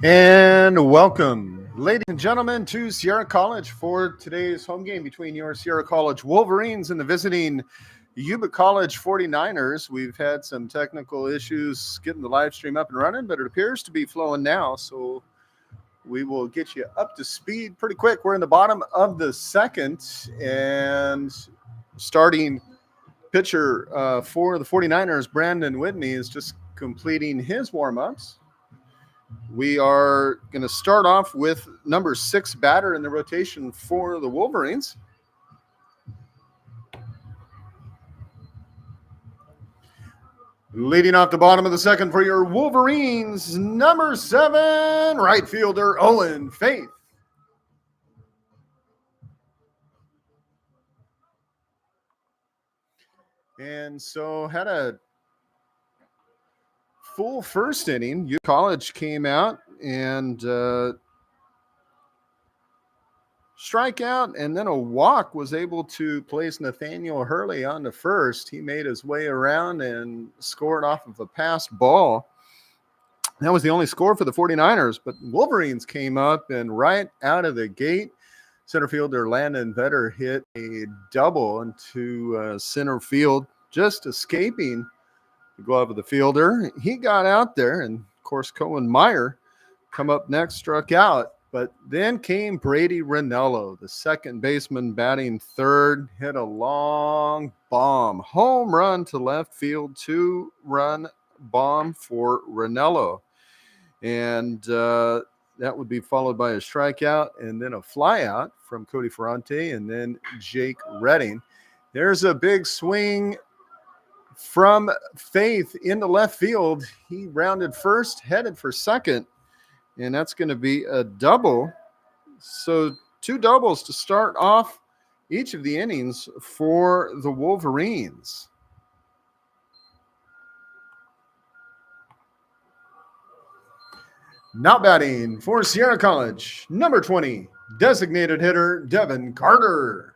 And welcome, ladies and gentlemen, to Sierra College for today's home game between your Sierra College Wolverines and the visiting Yuba College 49ers. We've had some technical issues getting the live stream up and running, but it appears to be flowing now, so we will get you up to speed pretty quick. We're in the bottom of the second, and starting pitcher for the 49ers, Brandon Whitney, is just completing his warm-ups. We are going to start off with number 6 batter in the rotation for the Wolverines. Leading off the bottom of the second for your Wolverines, number 7, right fielder Owen Faith. And so had a full first inning. Yuba College came out and strikeout, and then a walk was able to place Nathaniel Hurley on to first. He made his way around and scored off of a passed ball. That was the only score for the 49ers, but Wolverines came up, and right out of the gate, center fielder Landon Vetter hit a double into center field, just escaping the glove of the fielder. He got out there, and of course Cohen Meyer come up next, struck out. But then came Brady Ranello, the second baseman, batting third, hit a long bomb. Home run to left field, 2-run bomb for Ranello. And that would be followed by a strikeout and then a flyout from Cody Ferrante and then Jake Redding. There's a big swing from Faith into left field. He rounded first, headed for second, and that's going to be a double. So 2 doubles to start off each of the innings for the Wolverines. Now batting for Sierra College, number 20, designated hitter Devin Carter.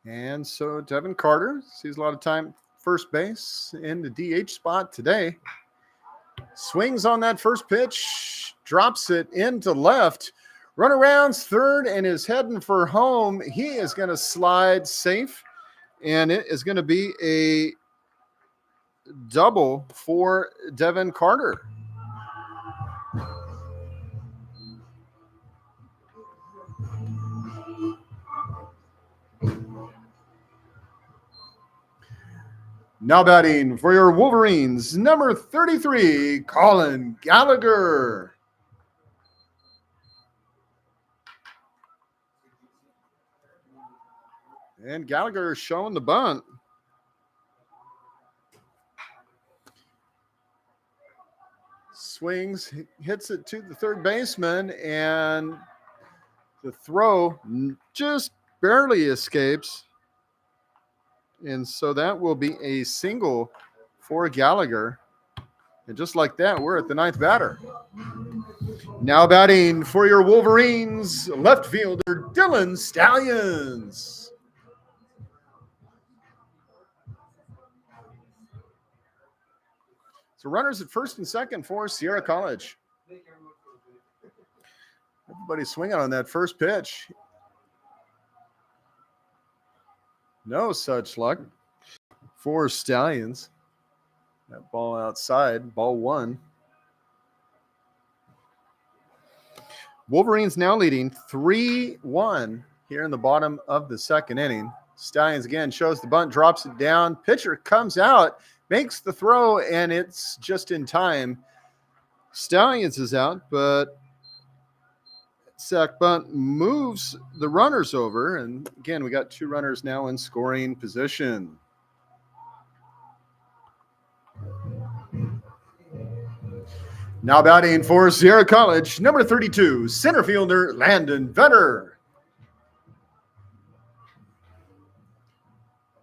And so Devin Carter sees a lot of time first base in the DH spot today. Swings on that first pitch, drops it into left. Runaround's third and is heading for home. He is going to slide safe, and it is going to be a double for Devin Carter. Now batting for your Wolverines, number 33, Colin Gallagher. And Gallagher is showing the bunt. Swings, hits it to the third baseman, and the throw just barely escapes. And so that will be a single for Gallagher. And just like that, we're at the 9th batter. Now batting for your Wolverines, left fielder Dylan Stallions. So runners at first and second for Sierra College. Everybody swinging on that first pitch. No such luck for Stallions. That ball outside, ball 1. Wolverines now leading 3-1 here in the bottom of the second inning. Stallions again shows the bunt, drops it down. Pitcher comes out, makes the throw, and it's just in time. Stallions is out, but sack bunt moves the runners over. And again, we got 2 runners now in scoring position. Now batting for Sierra College, number 32, center fielder Landon Vetter.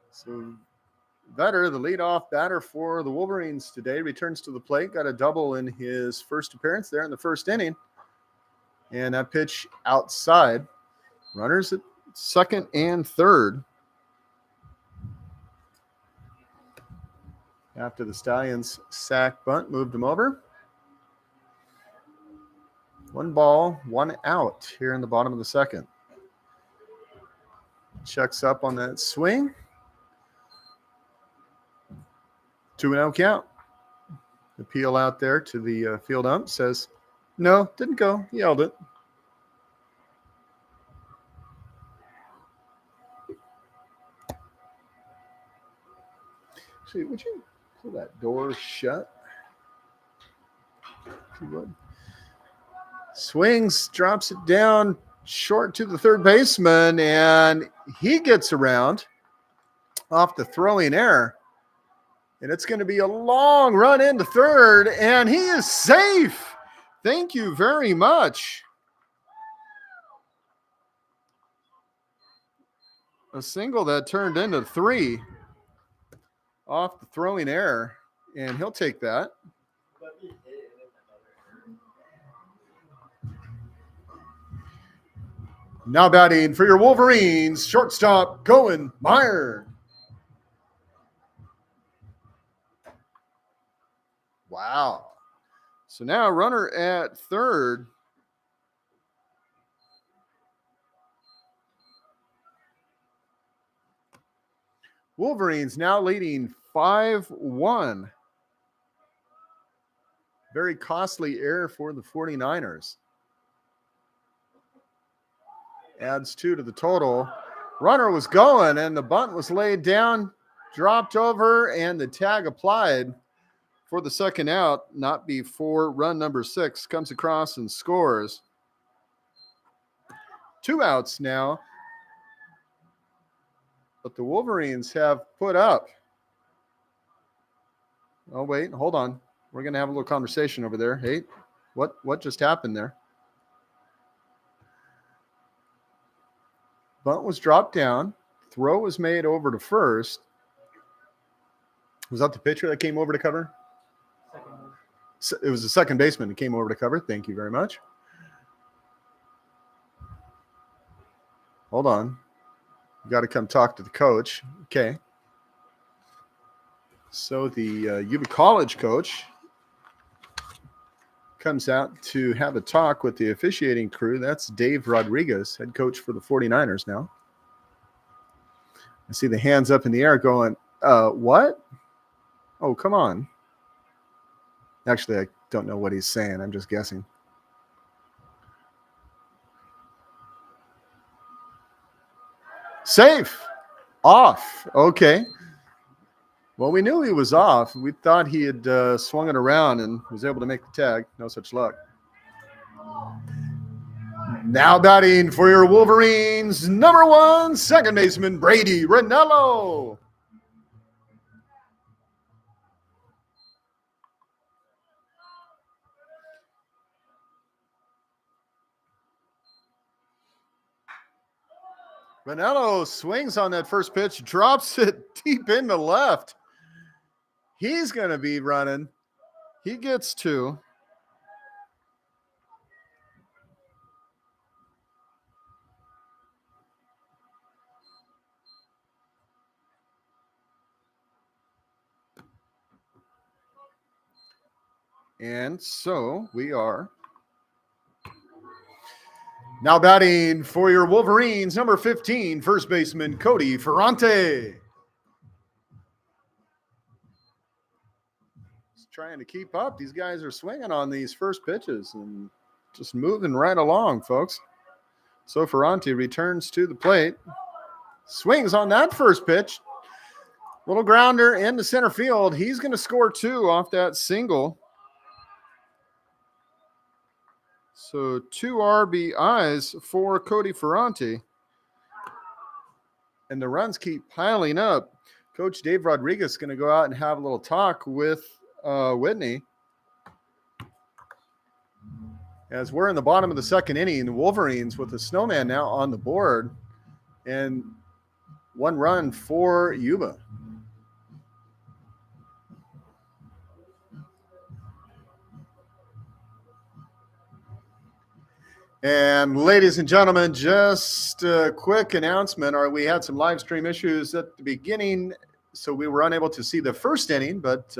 So Vetter, the leadoff batter for the Wolverines today, returns to the plate. Got a double in his first appearance there in the first inning. And that pitch outside. Runners at second and third. After the Stallions sack bunt, moved him over. 1 ball, 1 out here in the bottom of the second. Checks up on that swing. 2-0 count. Appeal out there to the field ump says, no, didn't go. He held it. See, would you pull that door shut? If you would. Swings, drops it down short to the third baseman, and he gets around off the throwing error. And it's going to be a long run into third, and he is safe. Thank you very much. A single that turned into 3 off the throwing error, and he'll take that. Now batting for your Wolverines, shortstop Cohen Meyer. Wow. So now runner at third. Wolverines now leading 5-1. Very costly error for the 49ers. Adds 2 to the total. Runner was going, and the bunt was laid down, dropped over, and the tag applied for the second out, not before run number 6 comes across and scores. 2 outs now, but the Wolverines have put up. Oh, wait, hold on. We're going to have a little conversation over there. Hey, what just happened there? Bunt was dropped down. Throw was made over to first. Was that the pitcher that came over to cover? It was the second baseman that came over to cover. Thank you very much. Hold on. You got to come talk to the coach. Okay. So the Yuba College coach comes out to have a talk with the officiating crew. That's Dave Rodriguez, head coach for the 49ers now. I see the hands up in the air going, what? Oh, come on. Actually, I don't know what he's saying. I'm just guessing. Safe. Off. Okay. Well, we knew he was off. We thought he had swung it around and was able to make the tag. No such luck. Now batting for your Wolverines, number 1, second baseman Brady Ranello. Ranello swings on that first pitch, drops it deep into left. He's going to be running. He gets 2. And so we are now batting for your Wolverines, number 15, first baseman Cody Ferrante. Just trying to keep up. These guys are swinging on these first pitches and just moving right along, folks. So Ferrante returns to the plate. Swings on that first pitch. Little grounder into center field. He's going to score 2 off that single. So 2 RBIs for Cody Ferrante. And the runs keep piling up. Coach Dave Rodriguez is going to go out and have a little talk with Whitney. As we're in the bottom of the second inning, the Wolverines with the Snowman now on the board. And 1 run for Yuba. And ladies and gentlemen, just a quick announcement. We had some live stream issues at the beginning, so we were unable to see the first inning, but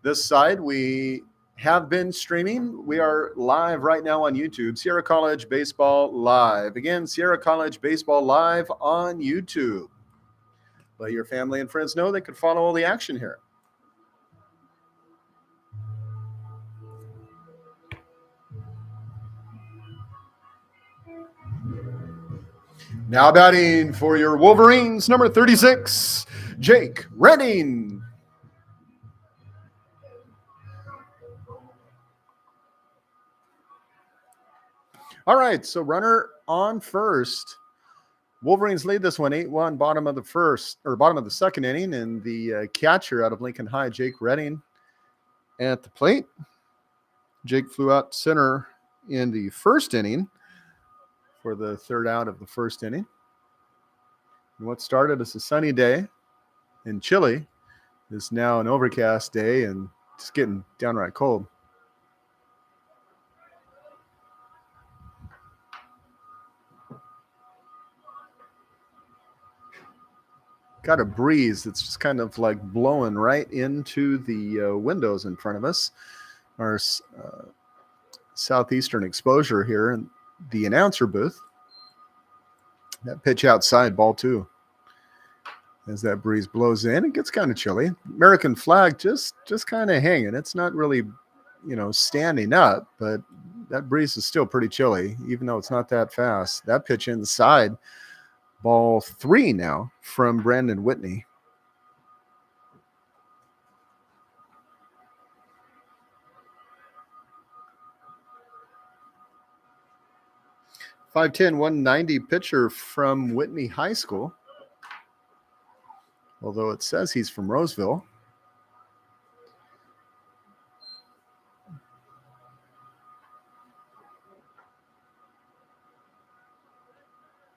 this side we have been streaming. We are live right now on YouTube, Sierra College Baseball Live. Again, Sierra College Baseball Live on YouTube. Let your family and friends know they could follow all the action here. Now batting for your Wolverines, number 36, Jake Redding. All right, so runner on first. Wolverines lead this one 8-1, bottom of the second inning, and the catcher out of Lincoln High, Jake Redding, at the plate. Jake flew out to center in the first inning for the third out of the first inning. And what started as a sunny day in Chile is now an overcast day and it's getting downright cold. Got a breeze that's just kind of like blowing right into the windows in front of us. Our southeastern exposure here in the announcer booth. That pitch outside, ball two. As that breeze blows in, it gets kind of chilly. American flag just kind of hanging. It's not really, standing up, but that breeze is still pretty chilly, even though it's not that fast. That pitch inside, ball three now from Brandon Whitney. .510, 190 pitcher from Whitney High School. Although it says he's from Roseville.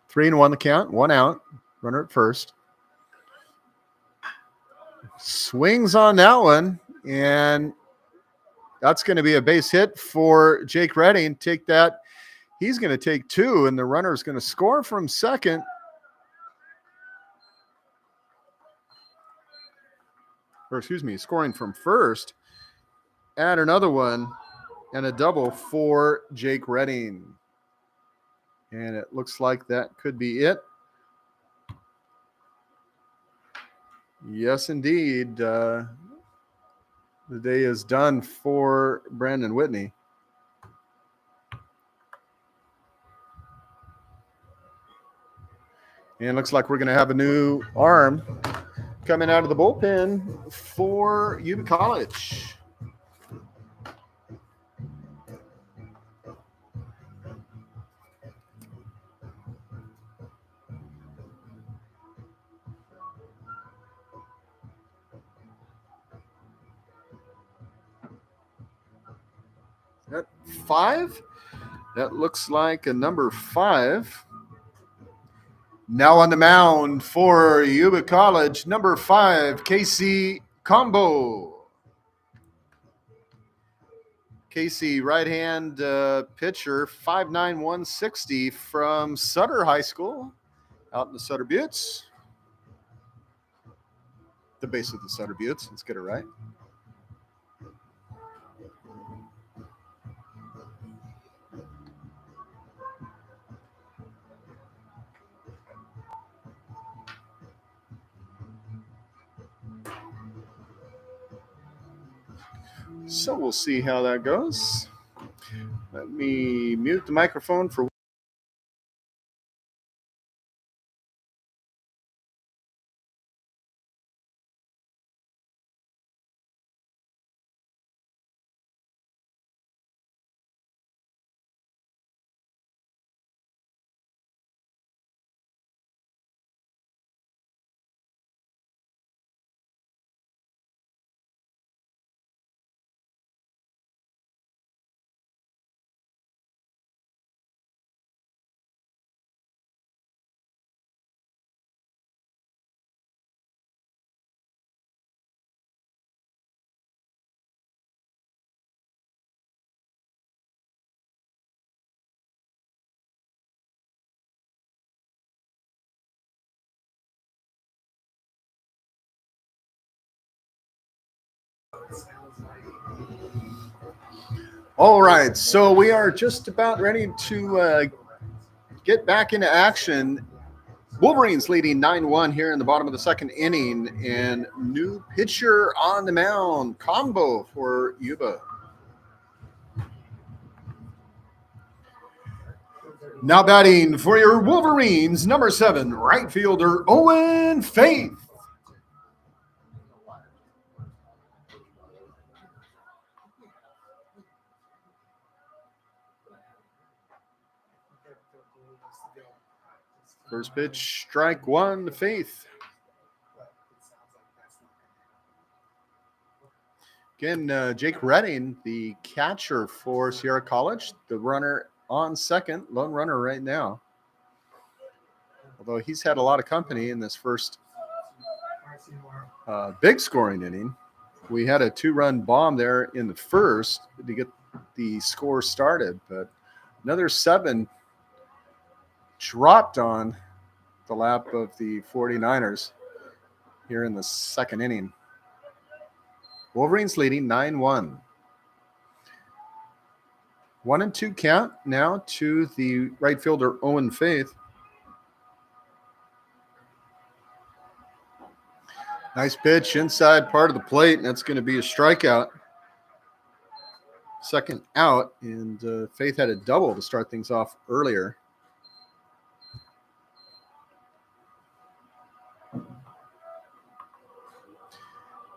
Three and one the count, one out, runner at first. Swings on that one, and that's going to be a base hit for Jake Redding. Take that. He's going to take two, and the runner is going to score from second. Scoring from first. Add another one and a double for Jake Redding. And it looks like that could be it. Yes, indeed. The day is done for Brandon Whitney. And it looks like we're going to have a new arm coming out of the bullpen for Yuba College. At 5, that looks like a number 5. Now on the mound for Yuba College, number 5, Casey Combo. Casey, right-hand pitcher, 5'9", 160 from Sutter High School out in the Sutter Buttes. The base of the Sutter Buttes. Let's get it right. So we'll see how that goes. Let me mute the microphone for All right, so we are just about ready to get back into action. Wolverines leading 9-1 here in the bottom of the second inning, and new pitcher on the mound, combo for Yuba. Now batting for your Wolverines, number 7, right fielder Owen Faith. First pitch, strike one to Faith. Again, Jake Redding, the catcher for Sierra College, the runner on second, lone runner right now. Although he's had a lot of company in this first big scoring inning. We had a 2-run bomb there in the first to get the score started, but another 7 dropped on the lap of the 49ers here in the second inning. Wolverines leading 9-1. 1-2 count now to the right fielder Owen Faith. Nice pitch inside part of the plate, and that's going to be a strikeout. Second out, and Faith had a double to start things off earlier.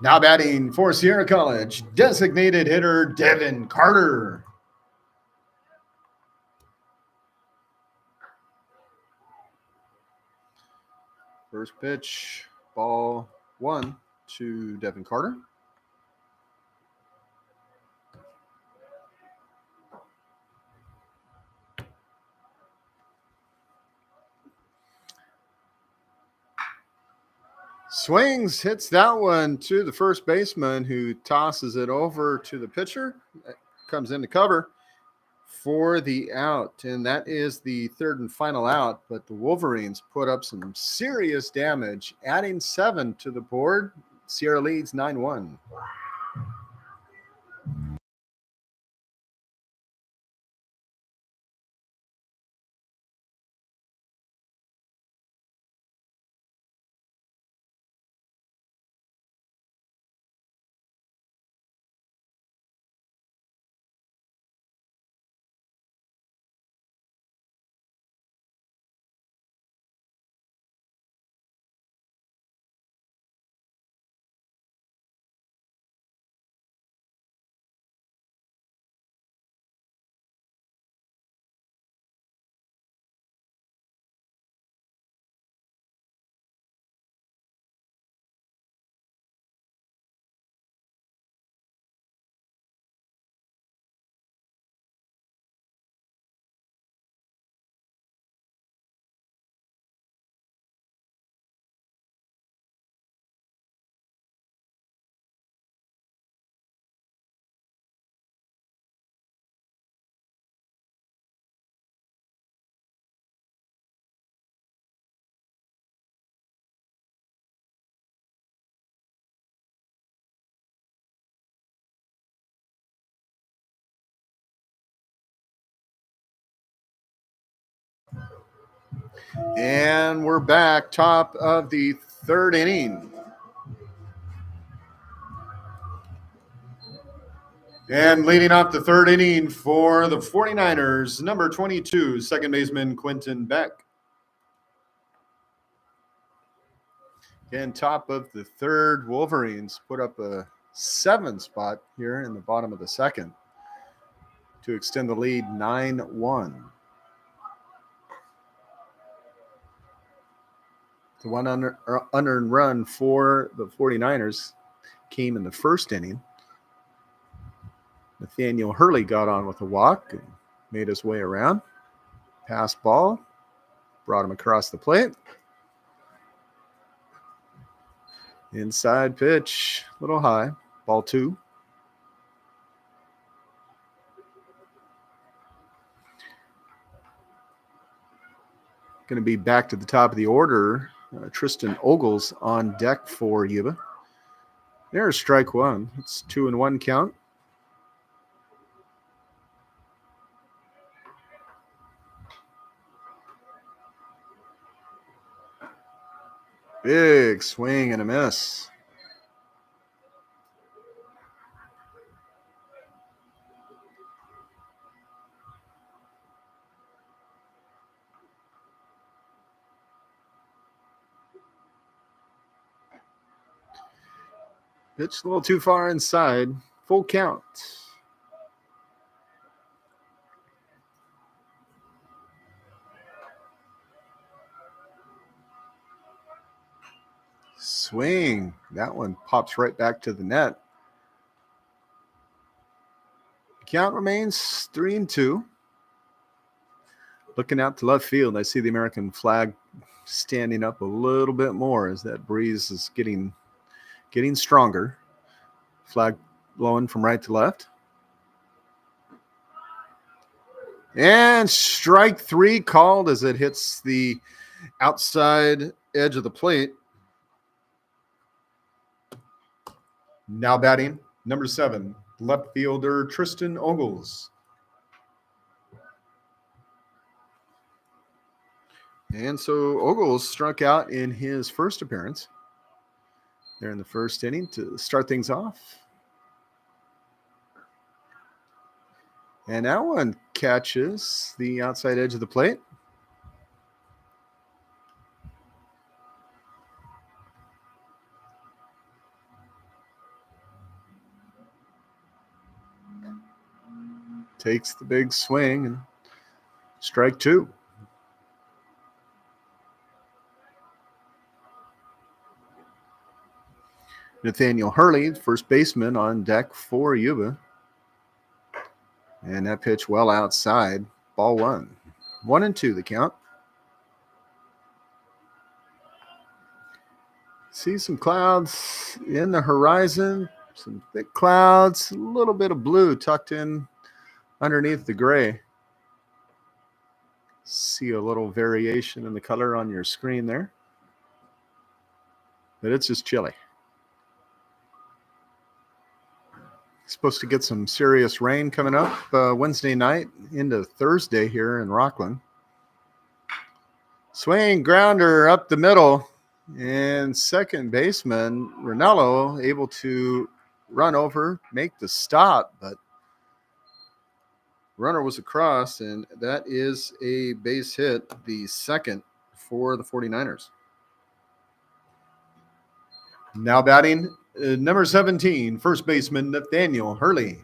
Now batting for Sierra College, designated hitter Devin Carter. First pitch, ball 1 to Devin Carter. Swings, hits that one to the first baseman, who tosses it over to the pitcher. Comes in to cover for the out, and that is the third and final out. But the Wolverines put up some serious damage, adding 7 to the board. Sierra leads 9-1. And we're back, top of the third inning. And leading off the third inning for the 49ers, number 22, second baseman Quentin Beck. Again, top of the third, Wolverines put up a 7 spot here in the bottom of the second to extend the lead 9-1. The one unearned run for the 49ers came in the first inning. Nathaniel Hurley got on with a walk and made his way around. Pass ball, brought him across the plate. Inside pitch, a little high, ball 2. Going to be back to the top of the order. Tristan Ogles on deck for Yuba. There's strike one. It's 2-1 count. Big swing and a miss. Pitched a little too far inside. Full count. Swing. That one pops right back to the net. Count remains 3-2. Looking out to left field, I see the American flag standing up a little bit more as that breeze is getting stronger. Flag blowing from right to left. And strike three called as it hits the outside edge of the plate. Now batting, number 7, left fielder Tristan Ogles. And so Ogles struck out in his first appearance there in the first inning to start things off. And that one catches the outside edge of the plate. Takes the big swing and strike two. Nathaniel Hurley, first baseman, on deck for Yuba. And that pitch well outside. Ball one. 1-2 the count. See some clouds in the horizon. Some thick clouds. A little bit of blue tucked in underneath the gray. See a little variation in the color on your screen there. But it's just chilly. Supposed to get some serious rain coming up Wednesday night into Thursday here in Rockland. Swing grounder up the middle, and second baseman Ranello able to run over, make the stop, but runner was across, and that is a base hit, the second for the 49ers. Now batting, number 17, first baseman Nathaniel Hurley.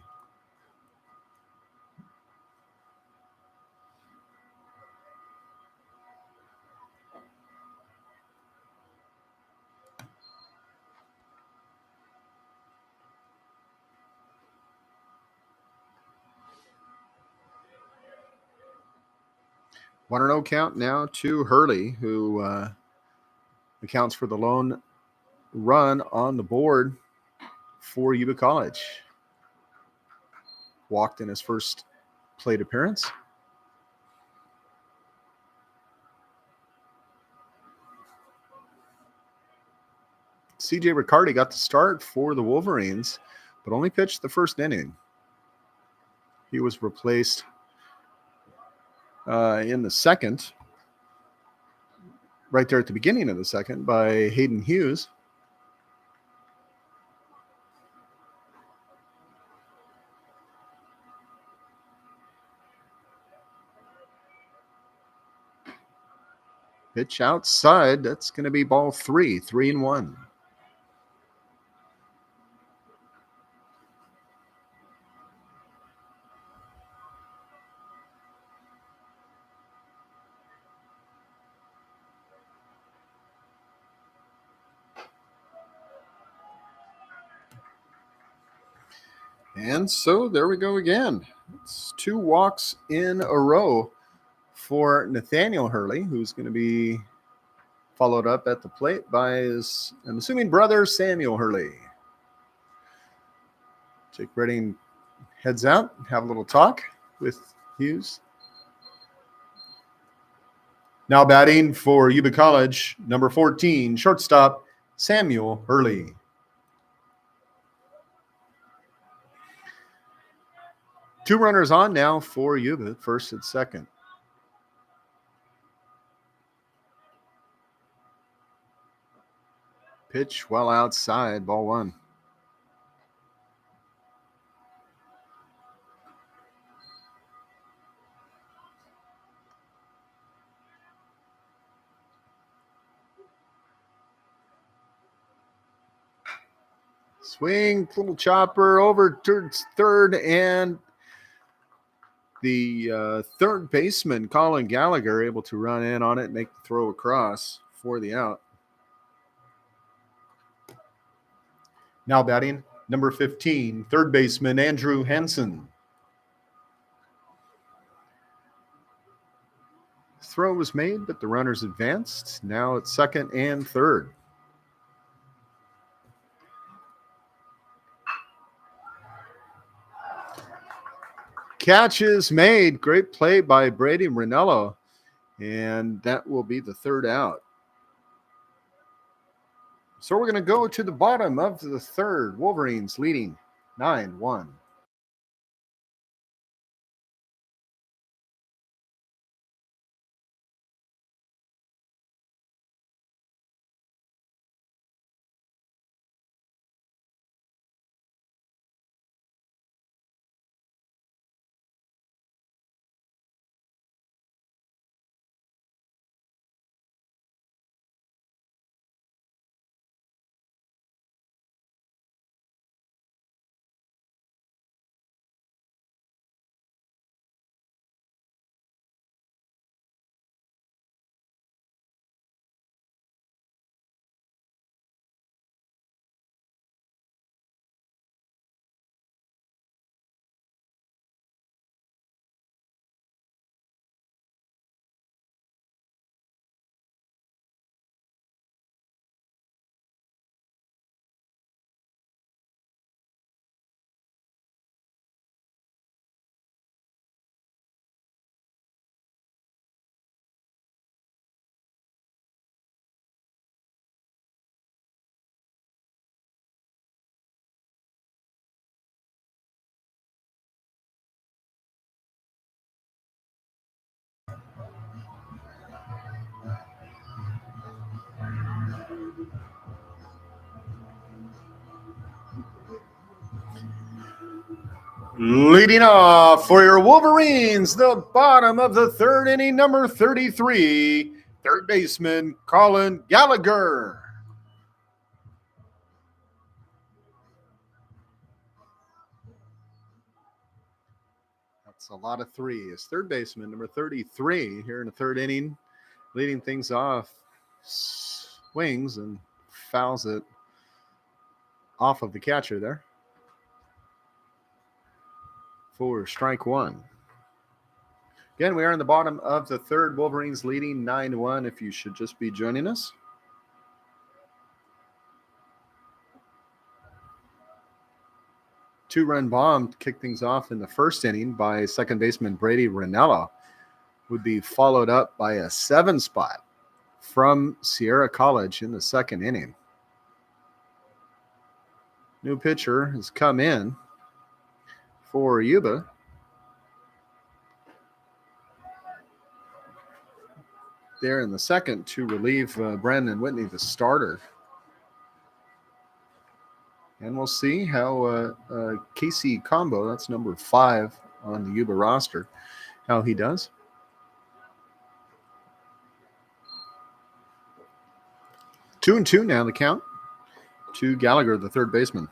One and 0 count now to Hurley, who accounts for the lone run on the board for Yuba College. Walked in his first plate appearance. CJ Riccardi got the start for the Wolverines, but only pitched the first inning. He was replaced in the second, right there at the beginning of the second, by Hayden Hughes. Pitch outside. That's going to be ball 3, 3-1. And so there we go again. It's 2 walks in a row for Nathaniel Hurley, who's going to be followed up at the plate by his, I'm assuming, brother Samuel Hurley. Jake Redding heads out, have a little talk with Hughes. Now batting for Yuba College, number 14, shortstop Samuel Hurley. Two runners on now for Yuba, first and second. Pitch well outside, ball one. Swing, little chopper over towards third, and the third baseman, Colin Gallagher, able to run in on it and make the throw across for the out. Now batting, number 15, third baseman, Andrew Hansen. Throw was made, but the runners advanced. Now it's second and third. Catch is made. Great play by Brady Ranello. And that will be the third out. So we're going to go to the bottom of the third. Wolverines leading 9-1. Leading off for your Wolverines, the bottom of the third inning, number 33, third baseman Colin Gallagher. That's a lot of threes. Third baseman, number 33, here in the third inning, leading things off. Swings and fouls it off of the catcher there for strike one. Again, we are in the bottom of the third. Wolverines leading 9-1 if you should just be joining us. Two-run bomb to kick things off in the first inning by second baseman Brady Ranello would be followed up by a 7 spot from Sierra College in the second inning. New pitcher has come in for Yuba. There in the second to relieve Brandon Whitney, the starter. And we'll see how Casey Combo, that's number 5 on the Yuba roster, how he does. 2-2 now the count to Gallagher, the third baseman.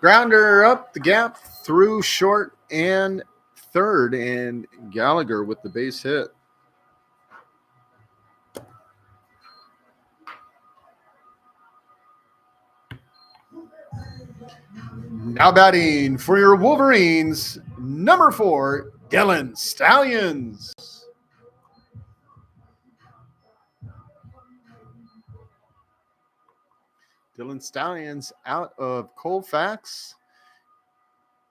Grounder up the gap through short and third, and Gallagher with the base hit. Now batting for your Wolverines, number 4, Dylan Stallions. Dylan Stallions out of Colfax.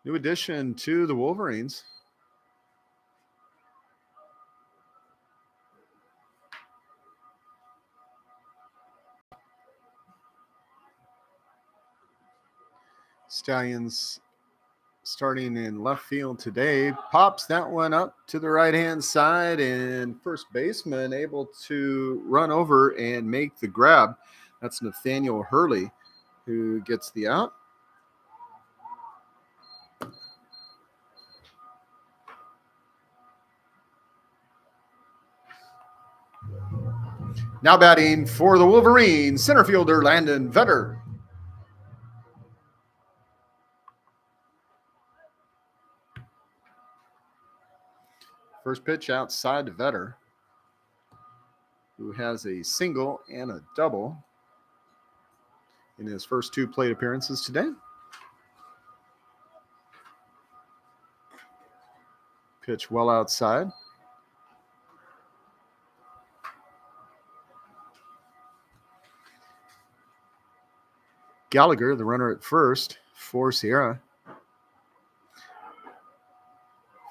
New addition to the Wolverines. Stallions starting in left field today. Pops that one up to the right-hand side, and first baseman able to run over and make the grab. That's Nathaniel Hurley who gets the out. Now batting for the Wolverines, center fielder Landon Vetter. First pitch outside to Vetter, who has a single and a double in his first two plate appearances today. Pitch well outside. Gallagher, the runner at first for Sierra.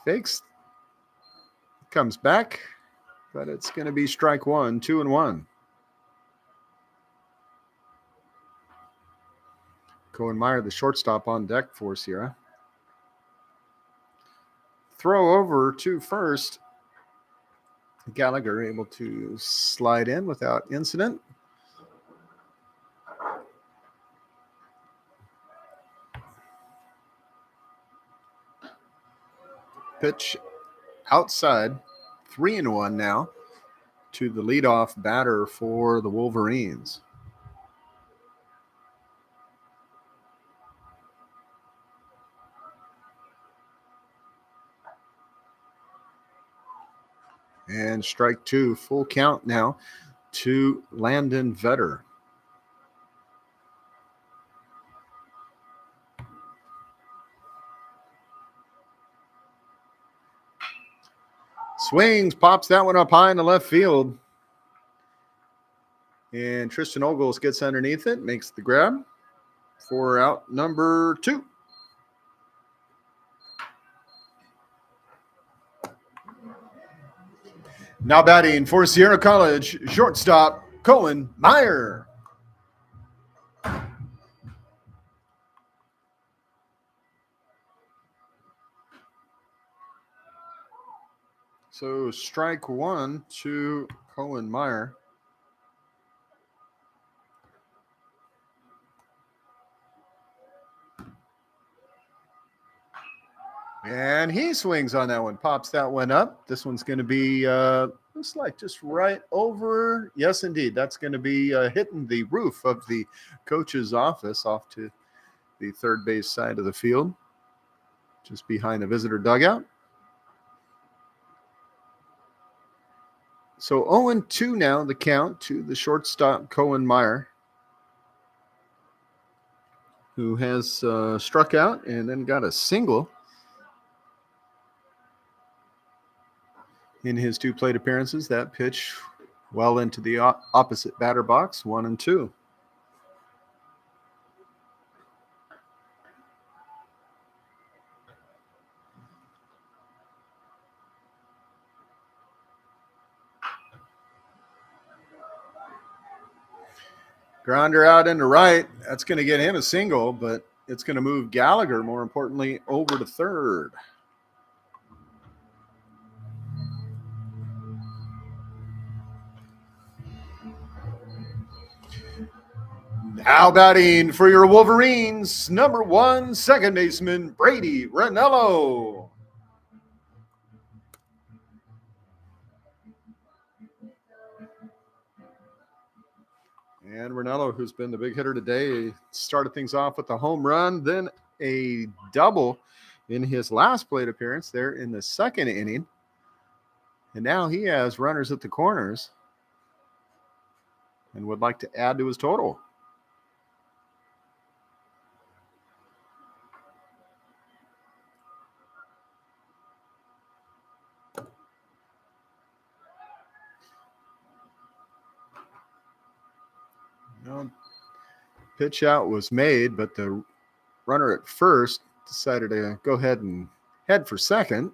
Fakes. Comes back, but it's going to be strike one, 2-1. Cohen Meyer, the shortstop, on deck for Sierra. Throw over to first. Gallagher able to slide in without incident. Pitch outside, 3-1 now to the leadoff batter for the Wolverines. And strike two, full count now to Landon Vetter. Swings, pops that one up high in the left field. And Tristan Ogles gets underneath it, makes the grab for out number 2. Now batting for Sierra College, shortstop Cohen Meyer. So strike one to Cohen Meyer. And he swings on that one, pops that one up. This one's going to be, looks like just right over. Yes, indeed. That's going to be hitting the roof of the coach's office off to the third base side of the field, just behind the visitor dugout. So 0-2 now, the count to the shortstop Cohen Meyer, who has struck out and then got a single in his two plate appearances. That pitch well into the opposite batter box, 1-2. Grounder out into right. That's going to get him a single, but it's going to move Gallagher, more importantly, over to third. Now batting for your Wolverines, number 1, second baseman Brady Ranello. And Ranello, who's been the big hitter today, started things off with a home run, then a double in his last plate appearance there in the second inning. And now he has runners at the corners and would like to add to his total. Pitch out was made, but the runner at first decided to go ahead and head for second.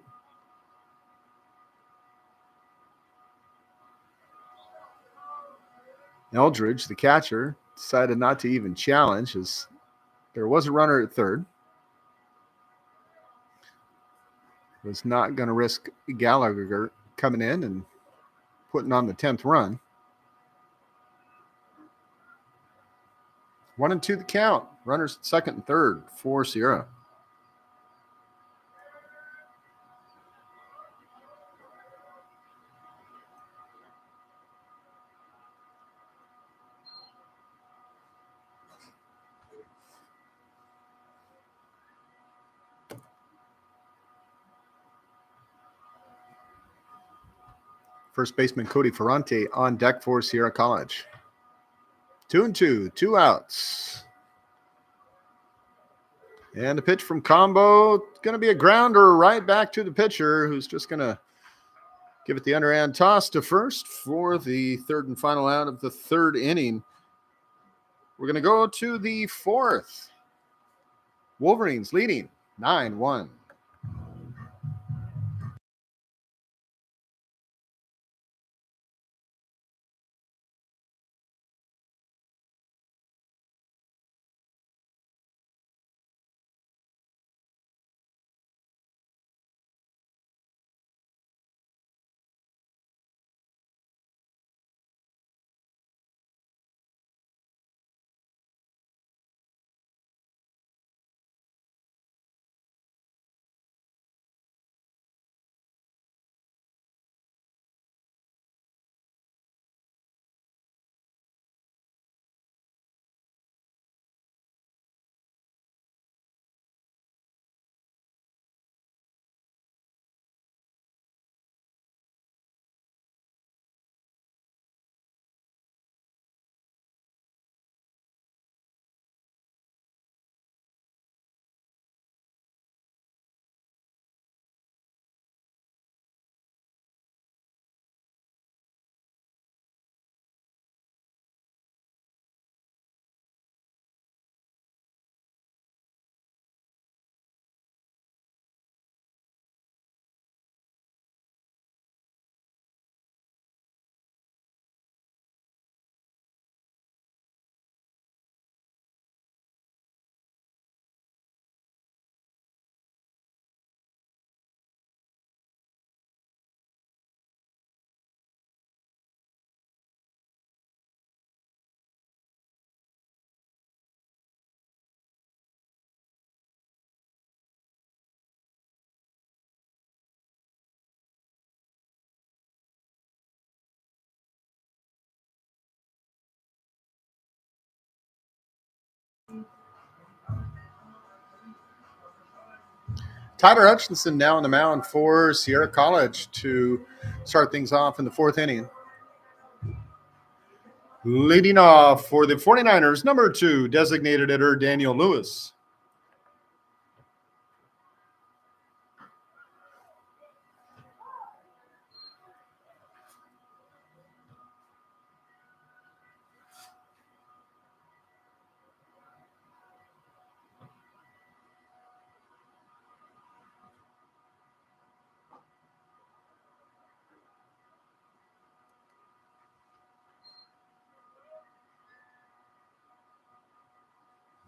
Eldridge, the catcher, decided not to even challenge, as There was a runner at third. Was not going to risk Gallagher coming in and putting on the 10th run. 1-2 the count. Runners at second and third for Sierra. First baseman Cody Ferrante on deck for Sierra College. 2-2, 2 outs. And the pitch from Combo, going to be a grounder right back to the pitcher, who's just going to give it the underhand toss to first for the third and final out of the third inning. We're going to go to the fourth. Wolverines leading 9-1. Tyler Hutchinson now on the mound for Sierra College to start things off in the fourth inning. Leading off for the 49ers, number 2, designated hitter Daniel Lewis.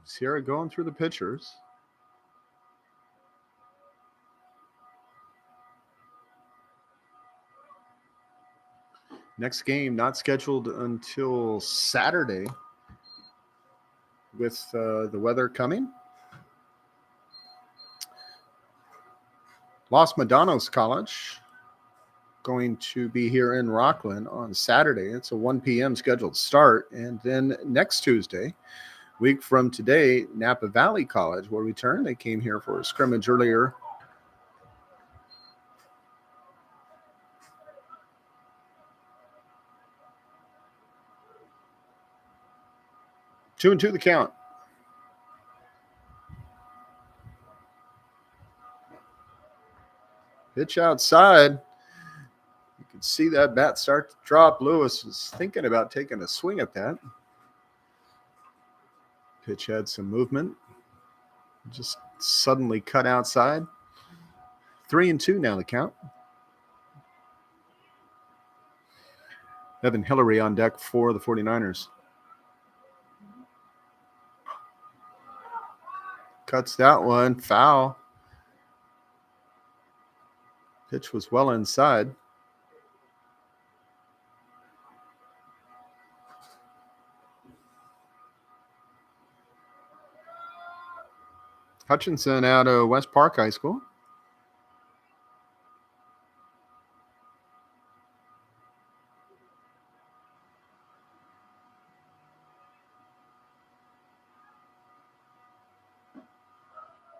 Sierra going through the pitchers. Next game not scheduled until Saturday with the weather coming. Los Medanos College going to be here in Rockland on Saturday. It's a 1 p.m. scheduled start. And then next Tuesday, week from today, Napa Valley College will return. They came here for a scrimmage earlier. Two and two the count. Pitch outside. You can see that bat start to drop. Lewis was thinking about taking a swing at that. Pitch had some movement. Just suddenly cut outside. 3-2 now the count. Evan Hillary on deck for the 49ers. Cuts that one. Foul. Pitch was well inside. Hutchinson out of West Park High School.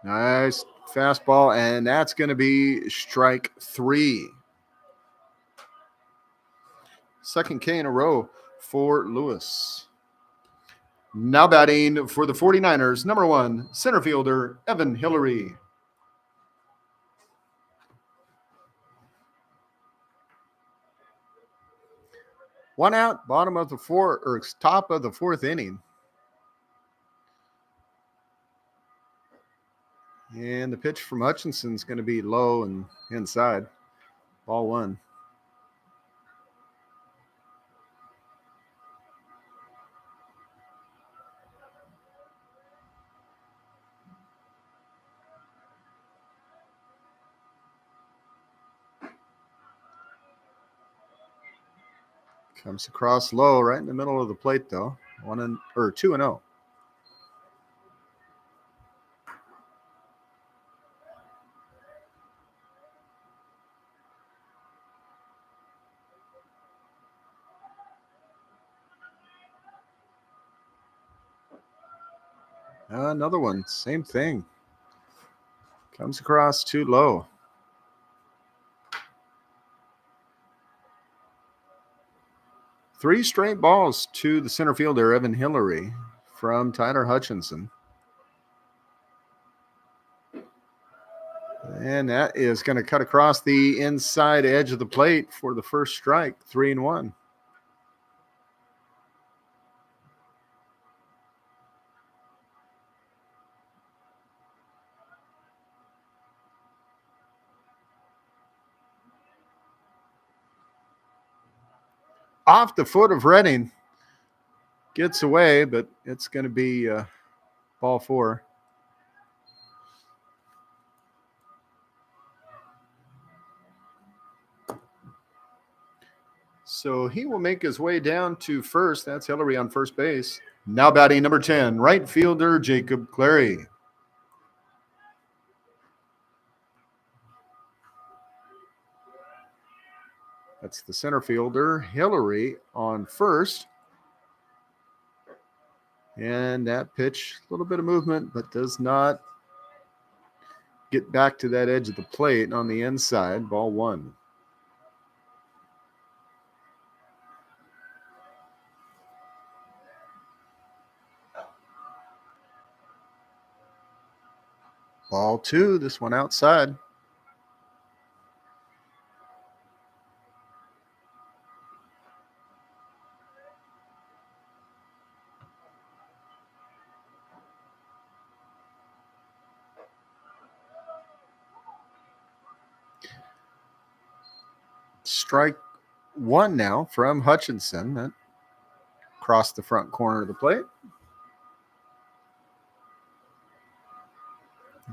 Nice fastball, and that's going to be strike 3. Second K in a row for Lewis. Now batting for the 49ers, number 1, center fielder, Evan Hillary. One out, top of the 4th inning. And the pitch from Hutchinson is going to be low and inside. Ball 1. Comes across low, right in the middle of the plate, though. 2-0. Another one, same thing. Comes across too low. Three straight balls to the center fielder, Evan Hillary, from Tyler Hutchinson. And that is going to cut across the inside edge of the plate for the first strike, 3-1. Off the foot of Redding. Gets away, but it's going to be ball 4. So he will make his way down to first. That's Hillary on first base. Now batting number 10, right fielder Jacob Clary. That's the center fielder, Hillary, on first. And that pitch, a little bit of movement, but does not get back to that edge of the plate on the inside. Ball 1. Ball 2, this one outside. Strike 1 now from Hutchinson. That crossed the front corner of the plate.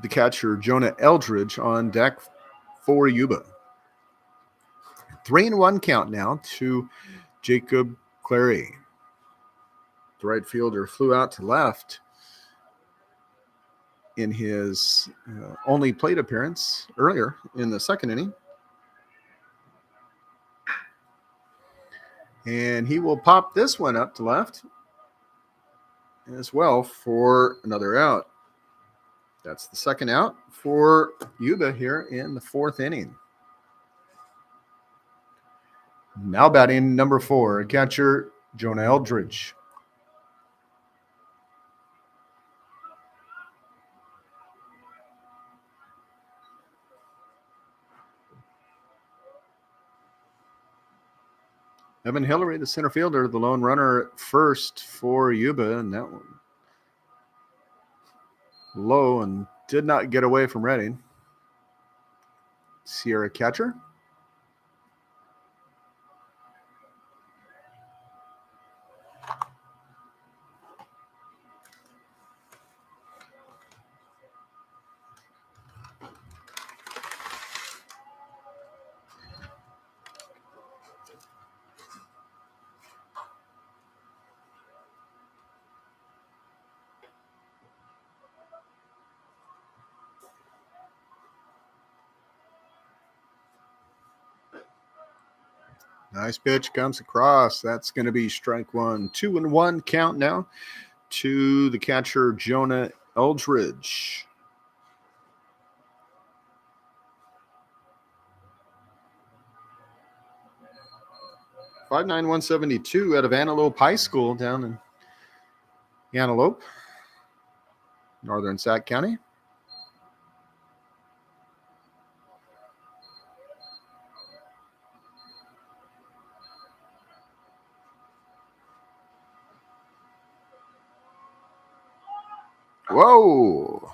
The catcher, Jonah Eldridge, on deck for Yuba. 3-1 count now to Jacob Clary. The right fielder flew out to left in his only plate appearance earlier in the second inning. And he will pop this one up to left as well for another out. That's the second out for Yuba here in the 4th inning. Now batting number 4, catcher Jonah Eldridge. Evan Hillary, the center fielder, the lone runner at first for Yuba, and that one low and did not get away from Redding. Sierra catcher. Nice pitch comes across. That's going to be strike one. 2-1 count now to the catcher, Jonah Eldridge. $59172 out of Antelope High School down in Antelope, northern Sac County. Whoa.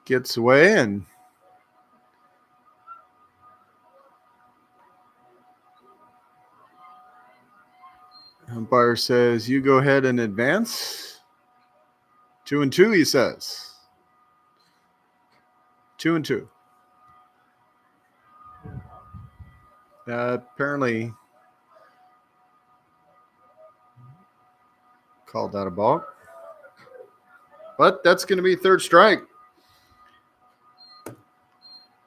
Gets away and umpire says, you go ahead and advance. 2-2, he says. 2-2. Apparently called that a ball. But that's going to be third strike.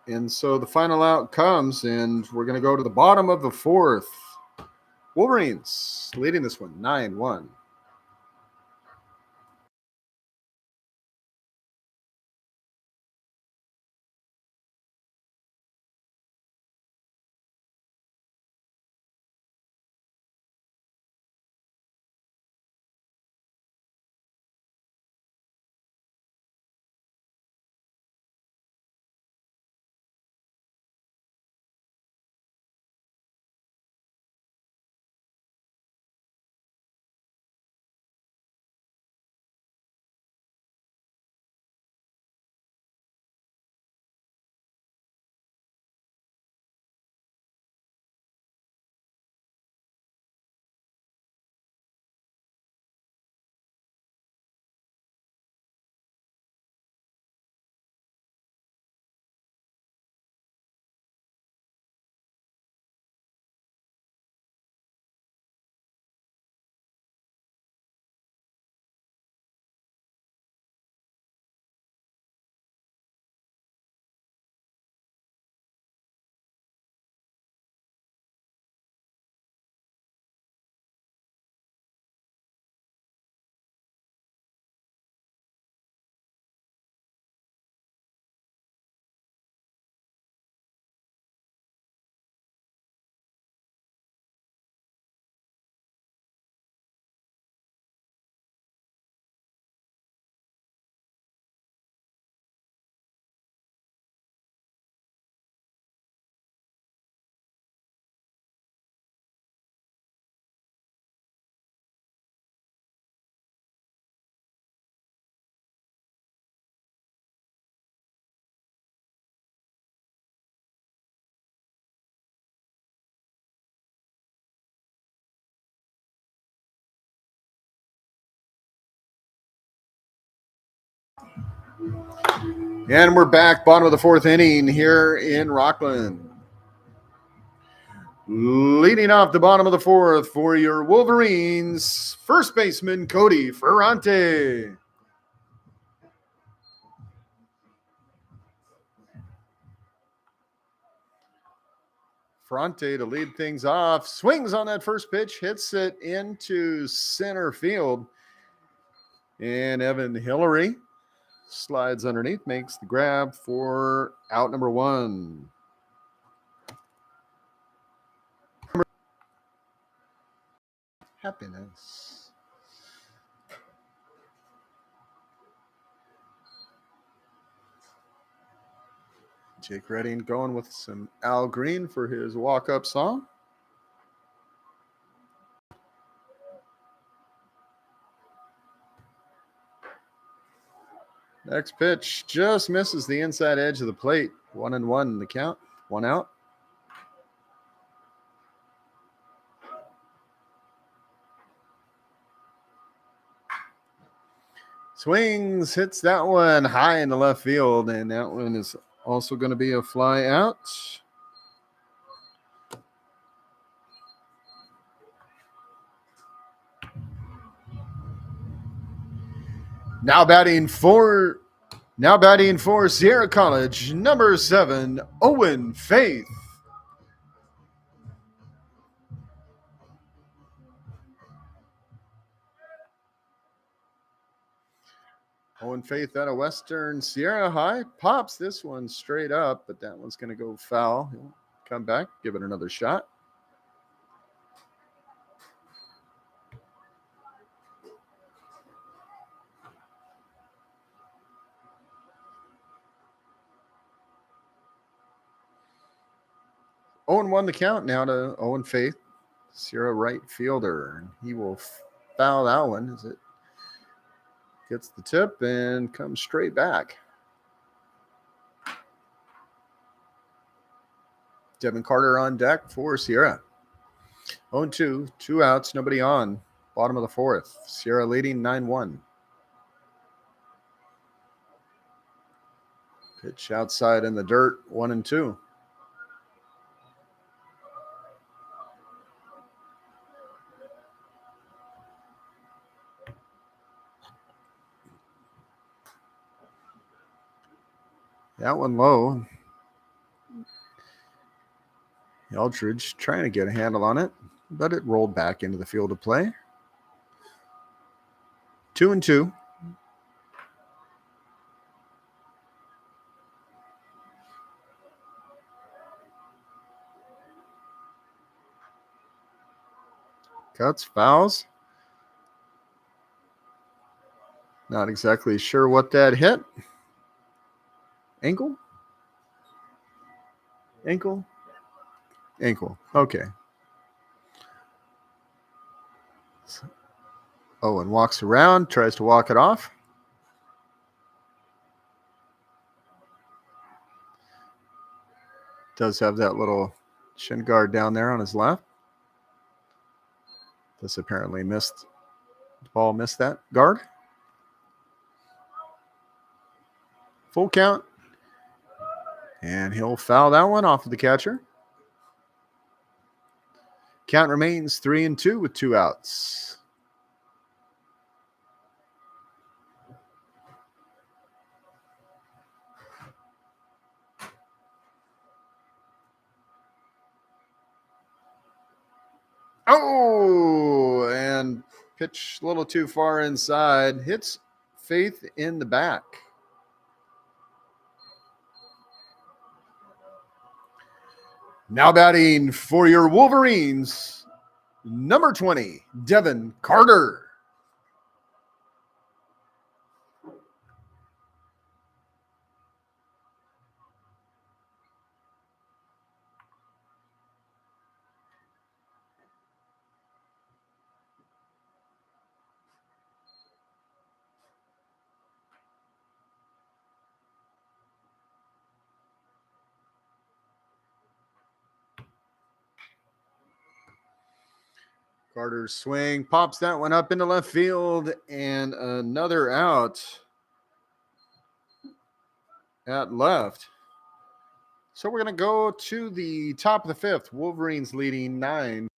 And so the final out comes, and we're going to go to the bottom of the fourth. Wolverines leading this one 9-1. And we're back, bottom of the fourth inning here in Rockland. Leading off the bottom of the fourth for your Wolverines, first baseman Cody Ferrante. Ferrante to lead things off, swings on that first pitch, hits it into center field. And Evan Hillary slides underneath, makes the grab for out number one. Happiness. Jake Redding going with some Al Green for his walk-up song. Next pitch just misses the inside edge of the plate. 1-1 in the count. One out. Swings, hits that one high in the left field, and that one is also going to be a fly out. Now batting for Sierra College, number 7, Owen Faith. Owen Faith out of Western Sierra High pops this one straight up, but that one's going to go foul. He'll come back, give it another shot. Owen won the count now to Owen Faith, Sierra right fielder. And he will foul that one as it gets the tip and comes straight back. Devin Carter on deck for Sierra. 0-2, 2 outs, nobody on. Bottom of the fourth. Sierra leading 9-1. Pitch outside in the dirt, 1-2. That one low. Eldridge trying to get a handle on it, but it rolled back into the field of play. 2-2. Cuts, fouls. Not exactly sure what that hit. Ankle? Ankle? Ankle. Okay. Owen walks around, tries to walk it off. Does have that little shin guard down there on his left. This apparently missed. The ball missed that guard. Full count. And he'll foul that one off of the catcher. Count remains 3-2 with 2 outs. Oh, and pitch a little too far inside. Hits Faith in the back. Now batting for your Wolverines, number 20, Devin Carter. Carter's swing pops that one up into left field, and another out at left. So we're going to go to the top of the fifth. Wolverines leading 9.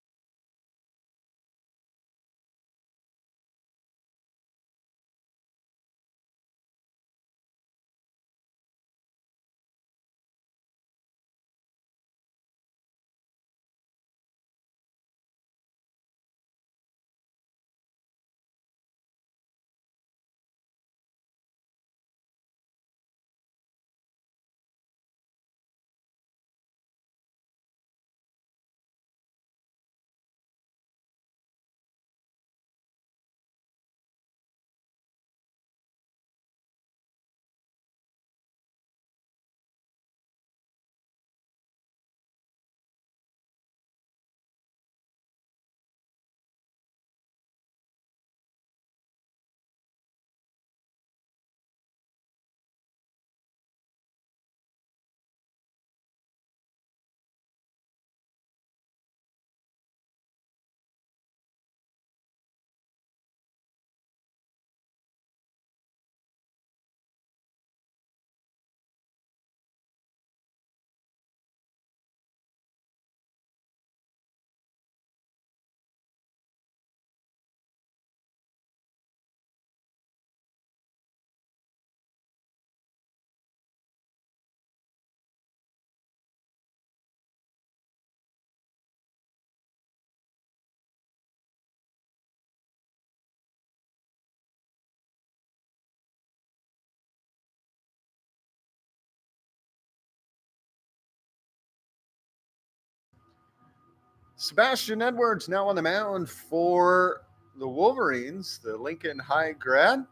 Sebastian Edwards now on the mound for the Wolverines. The Lincoln High grad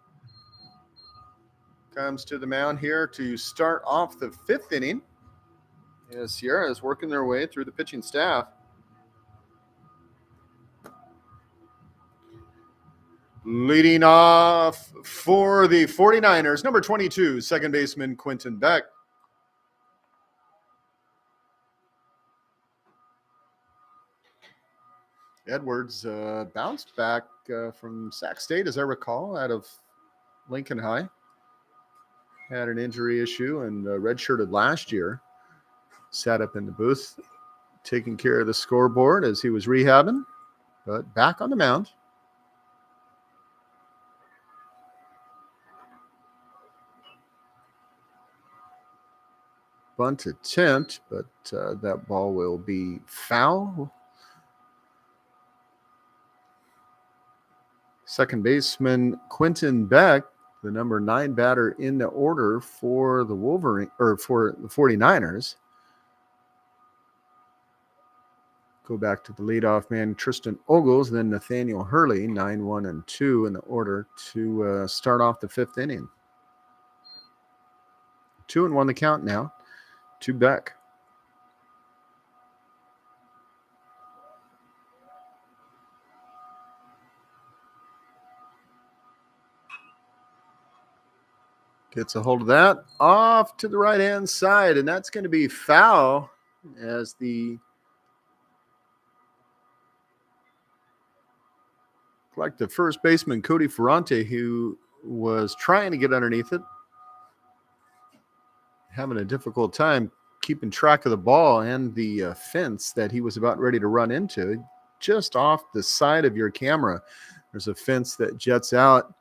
comes to the mound here to start off the 5th inning. As Sierra is working their way through the pitching staff. Leading off for the 49ers, number 22, second baseman Quentin Beck. Edwards bounced back from Sac State, as I recall, out of Lincoln High. Had an injury issue and redshirted last year. Sat up in the booth, taking care of the scoreboard as he was rehabbing, but back on the mound. Bunt attempt, but that ball will be foul. Second baseman Quentin Beck, the number 9 batter in the order for the Wolverine or for the 49ers. Go back to the leadoff man, Tristan Ogles, then Nathaniel Hurley, 9, 1, and 2 in the order to start off the 5th inning. 2-1 the count now to Beck. Gets a hold of that off to the right-hand side, and that's going to be foul as the first baseman, Cody Ferrante, who was trying to get underneath it, having a difficult time keeping track of the ball and the fence that he was about ready to run into. Just off the side of your camera, there's a fence that jets out,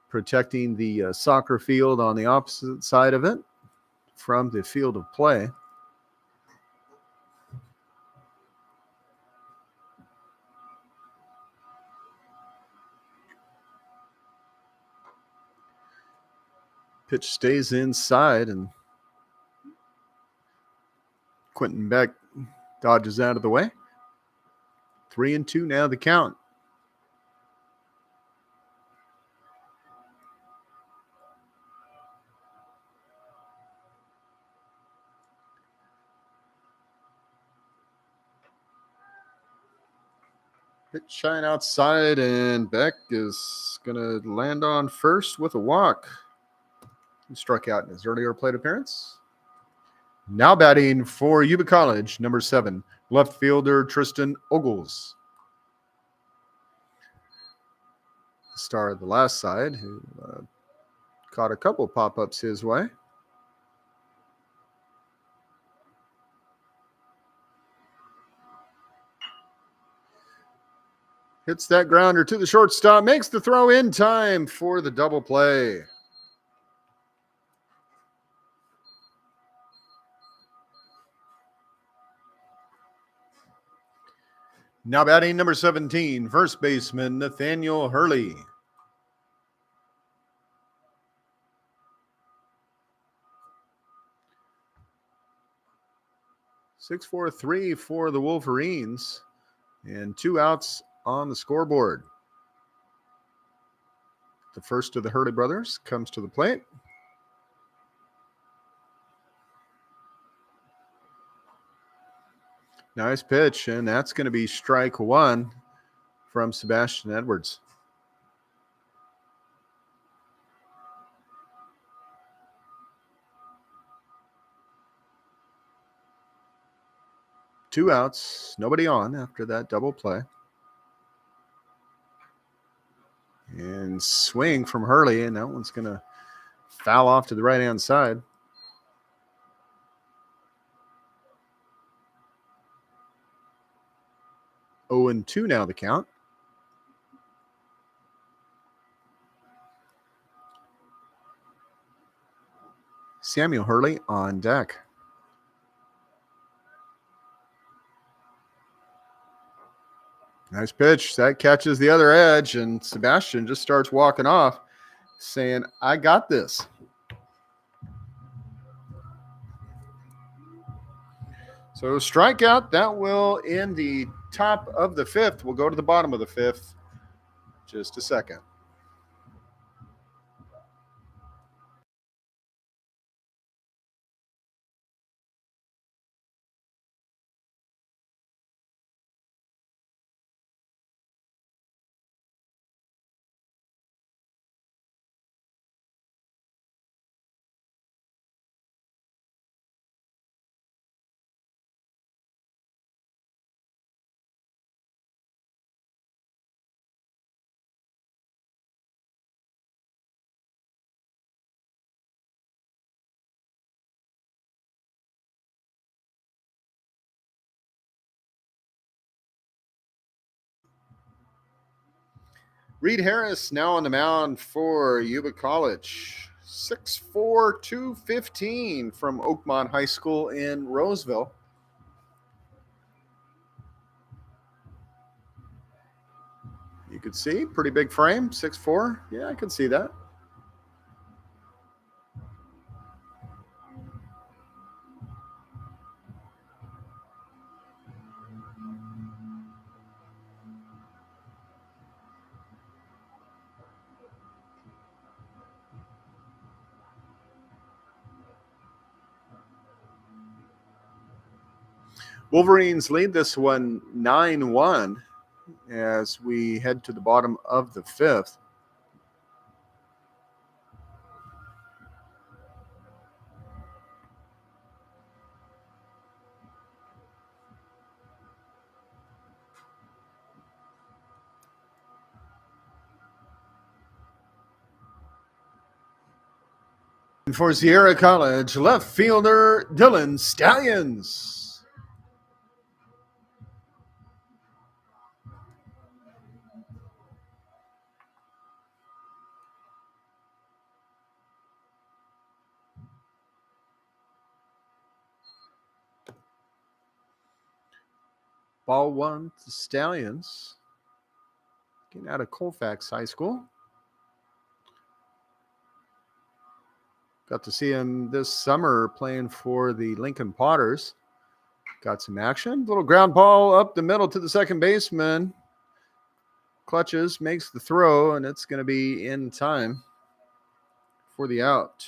protecting the soccer field on the opposite side of it from the field of play. Pitch stays inside, and Quentin Beck dodges out of the way. 3-2 now the count. Pitch shine outside, and Beck is going to land on first with a walk. He struck out in his earlier plate appearance. Now batting for Yuba College, number 7, left fielder Tristan Ogles. The star of the last side, who caught a couple pop-ups his way. Hits that grounder to the shortstop, makes the throw in time for the double play. Now batting number 17, first baseman Nathaniel Hurley. (6-4-3) for the Wolverines, and 2 outs on the scoreboard. The first of the Hurley brothers comes to the plate. Nice pitch, and that's going to be strike 1 from Sebastian Edwards. Two outs, nobody on after that double play. And swing from Hurley, and that one's going to foul off to the right-hand side. Oh, and 2 now the count. Samuel Hurley on deck. Nice pitch. That catches the other edge, and Sebastian just starts walking off, saying, I got this. So strikeout, that will end the top of the fifth. We'll go to the bottom of the fifth. Just a second. Reed Harris now on the mound for Yuba College. 6'4", 215 from Oakmont High School in Roseville. You could see, pretty big frame, 6'4". Yeah, I could see that. Wolverines lead this one 9-1 as we head to the bottom of the fifth. For Sierra College, left fielder Dylan Stallions. Ball one to Stallions. Getting out of Colfax High School. Got to see him this summer playing for the Lincoln Potters. Got some action. Little ground ball up the middle to the second baseman. Clutches, makes the throw, and it's going to be in time for the out.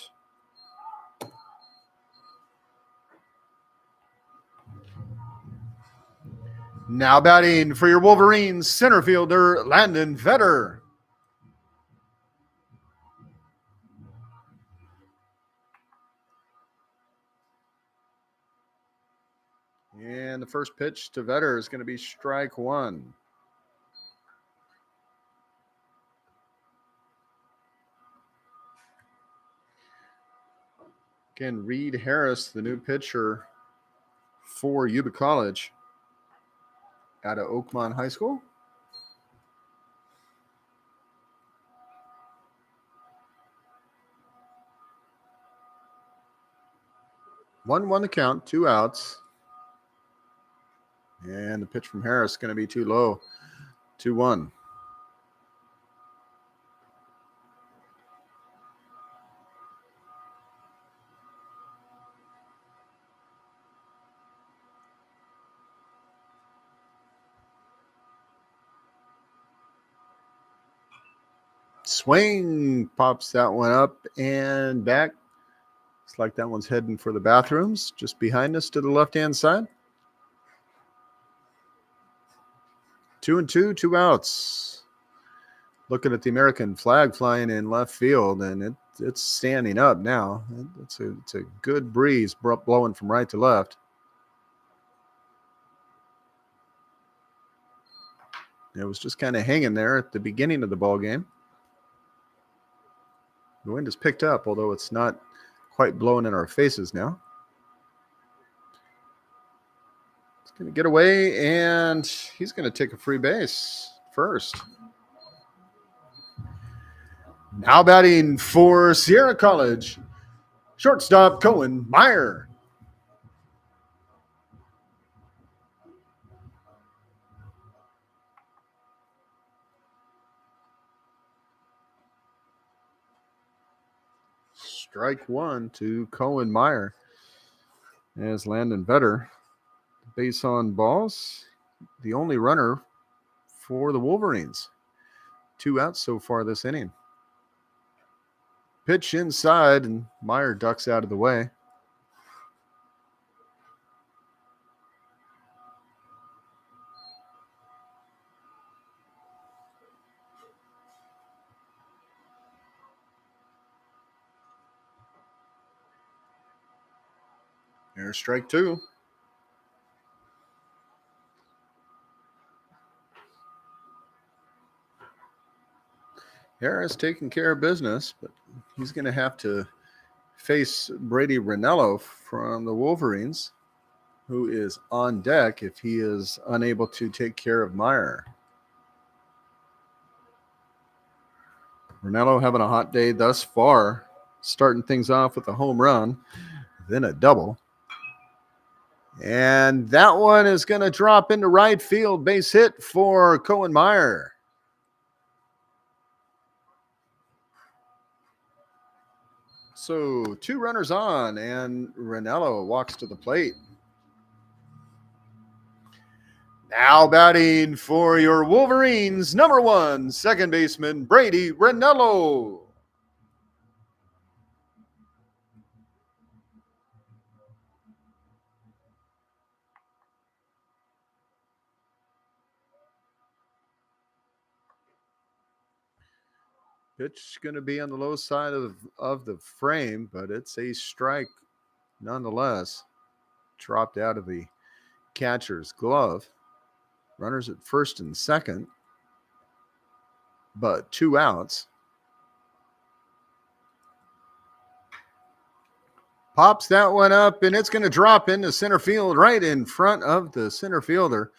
Now batting for your Wolverines, center fielder Landon Vetter. And the first pitch to Vetter is going to be strike one. Again, Reed Harris, the new pitcher for Yuba College out of Oakmont High School. One the count, 2 outs. And the pitch from Harris is going to be too low. 2-1. Swing, pops that one up and back. Looks like that one's heading for the bathrooms just behind us to the left-hand side. 2-2, 2 outs. Looking at the American flag flying in left field, and it's standing up now. It's a good breeze blowing from right to left. It was just kind of hanging there at the beginning of the ball game. The wind has picked up, although it's not quite blowing in our faces now. It's going to get away, and he's going to take a free base first. Now batting for Sierra College, shortstop Cohen Meyer. Strike one to Cohen Meyer as Landon Vetter. Base on balls. the only runner for the Wolverines. 2 outs so far this inning. Pitch inside, and Meyer ducks out of the way. There's strike 2. Harris taking care of business, but he's going to have to face Brady Ranello from the Wolverines, who is on deck if he is unable to take care of Meyer. Ranello having a hot day thus far, starting things off with a home run, then a double. And that one is going to drop into right field. Base hit for Cohen Meyer. So 2 runners on, and Ranello walks to the plate. Now batting for your Wolverines, number 1, second baseman Brady Ranello. Pitch going to be on the low side of the frame, but it's a strike nonetheless. Dropped out of the catcher's glove. Runners at first and second, but 2 outs. Pops that one up, and it's going to drop into center field right in front of the center fielder.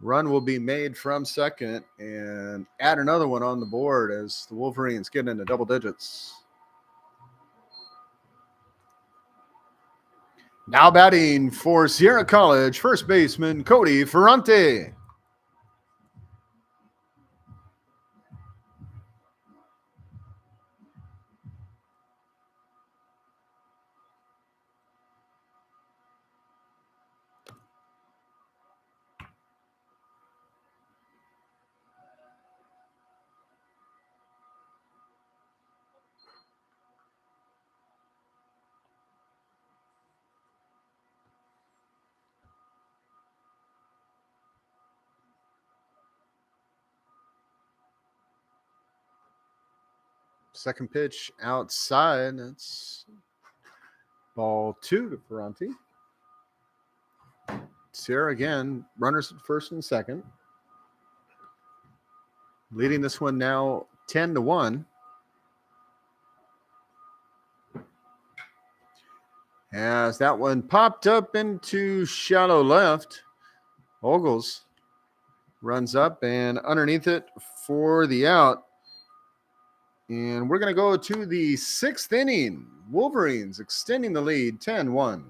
Run will be made from second and add another one on the board as the Wolverines get into double digits. Now batting for Sierra College, first baseman Cody Ferrante. Second pitch outside. That's ball 2 to Ferrante. Sierra again, runners at first and second. Leading this one now 10-1. As that one popped up into shallow left, Ogles runs up and underneath it for the out. And we're going to go to the 6th inning. Wolverines extending the lead 10-1.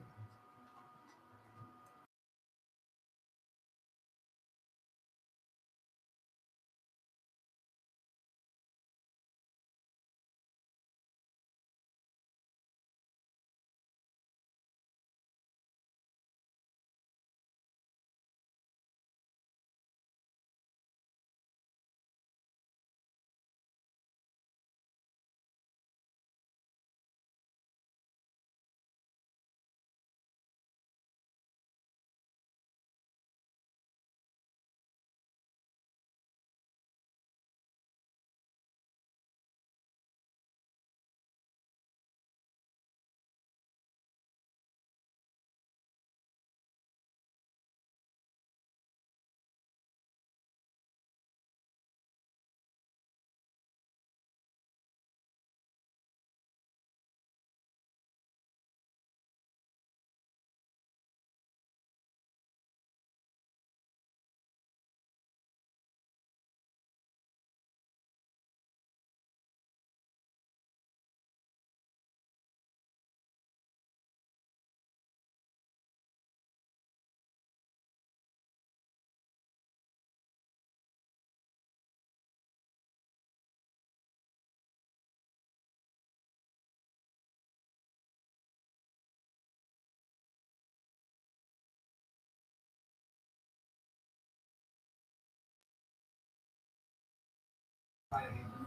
by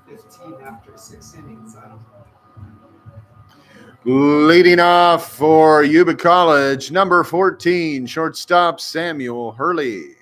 15 after 6 innings. I don't know. Leading off for Yuba College, number 14, shortstop Samuel Hurley.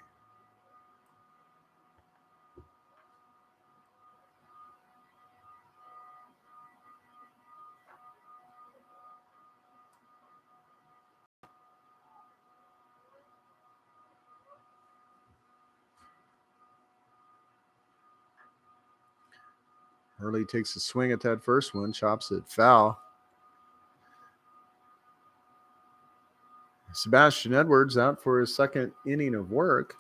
Hurley takes a swing at that first one, chops it foul. Sebastian Edwards out for his second inning of work.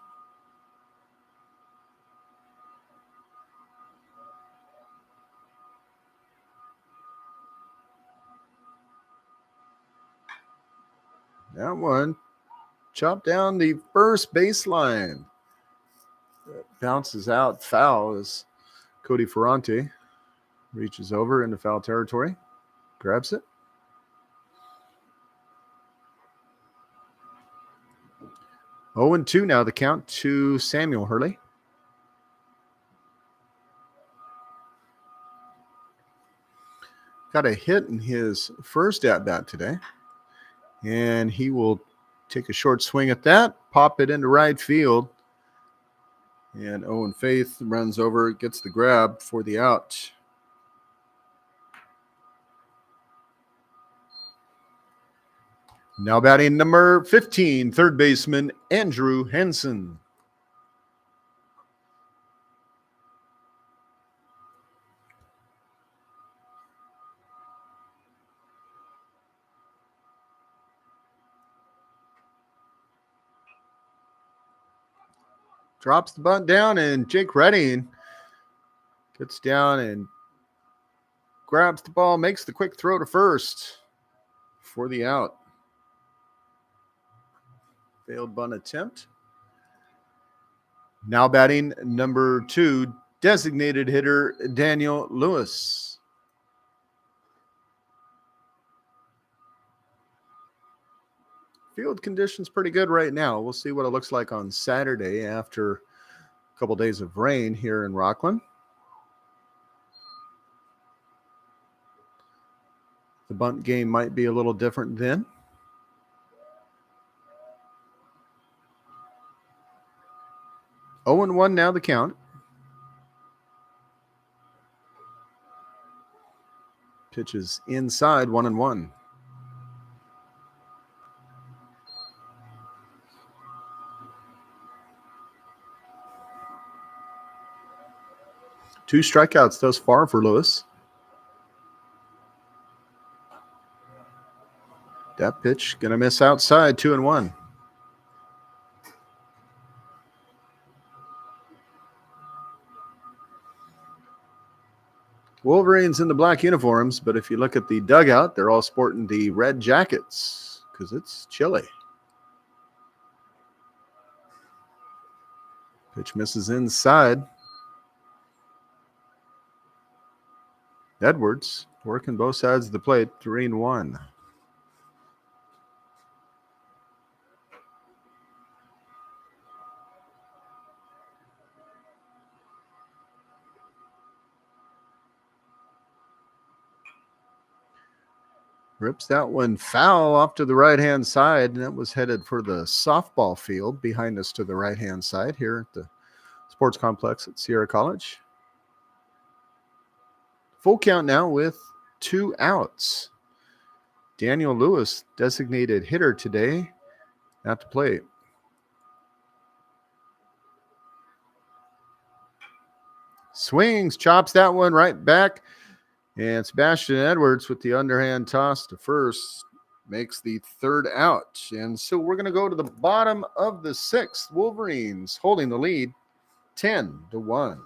That one chopped down the first baseline. Bounces out foul as Cody Ferrante reaches over into foul territory, grabs it. Oh, and 2 now the count to Samuel Hurley. Got a hit in his first at-bat today. And he will take a short swing at that, pop it into right field. And Owen Faith runs over, gets the grab for the out. Now batting number 15, third baseman Andrew Henson. Drops the bunt down, and Jake Redding gets down and grabs the ball, makes the quick throw to first for the out. Failed bunt attempt. Now batting number 2, designated hitter Daniel Lewis. Field conditions pretty good right now. We'll see what it looks like on Saturday after a couple days of rain here in Rockland. The bunt game might be a little different then. Oh and 1 now the count. Pitches inside, 1-1. Two strikeouts thus far for Lewis. That pitch going to miss outside, 2-1. Wolverines in the black uniforms, but if you look at the dugout, they're all sporting the red jackets because it's chilly. Pitch misses inside. Edwards working both sides of the plate, 3-1. Rips that one foul off to the right-hand side, and that was headed for the softball field behind us to the right-hand side here at the sports complex at Sierra College. Full count now with 2 outs. Daniel Lewis, designated hitter today, at the plate. Swings, chops that one right back. And Sebastian Edwards with the underhand toss to first makes the third out. And so we're going to go to the bottom of the 6th. Wolverines holding the lead 10-1.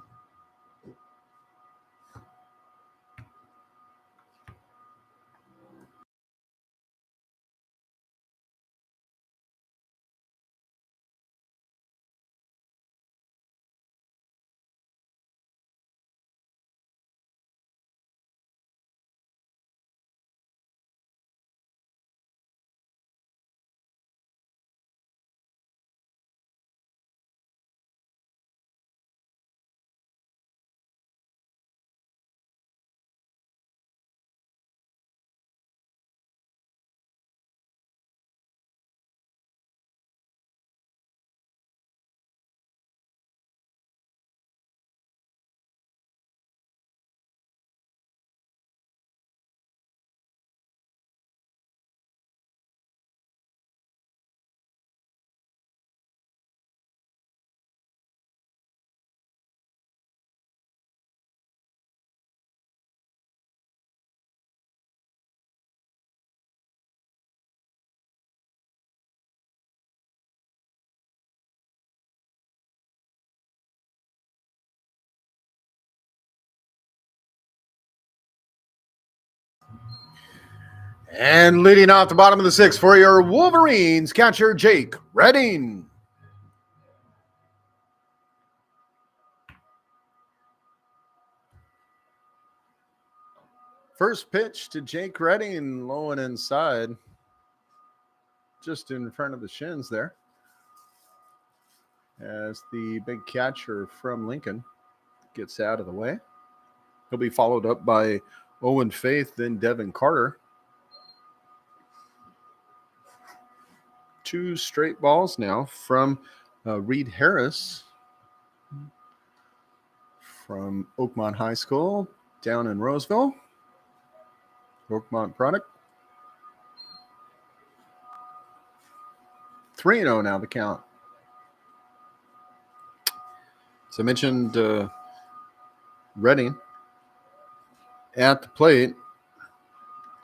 And leading off the bottom of the sixth for your Wolverines, catcher Jake Redding. First pitch to Jake Redding, low and inside, just in front of the shins there, as the big catcher from Lincoln gets out of the way. He'll be followed up by Owen Faith, then Devin Carter. 2 straight balls now from Reed Harris from Oakmont High School down in Roseville. Oakmont product. 3-0 now the count. So I mentioned Redding at the plate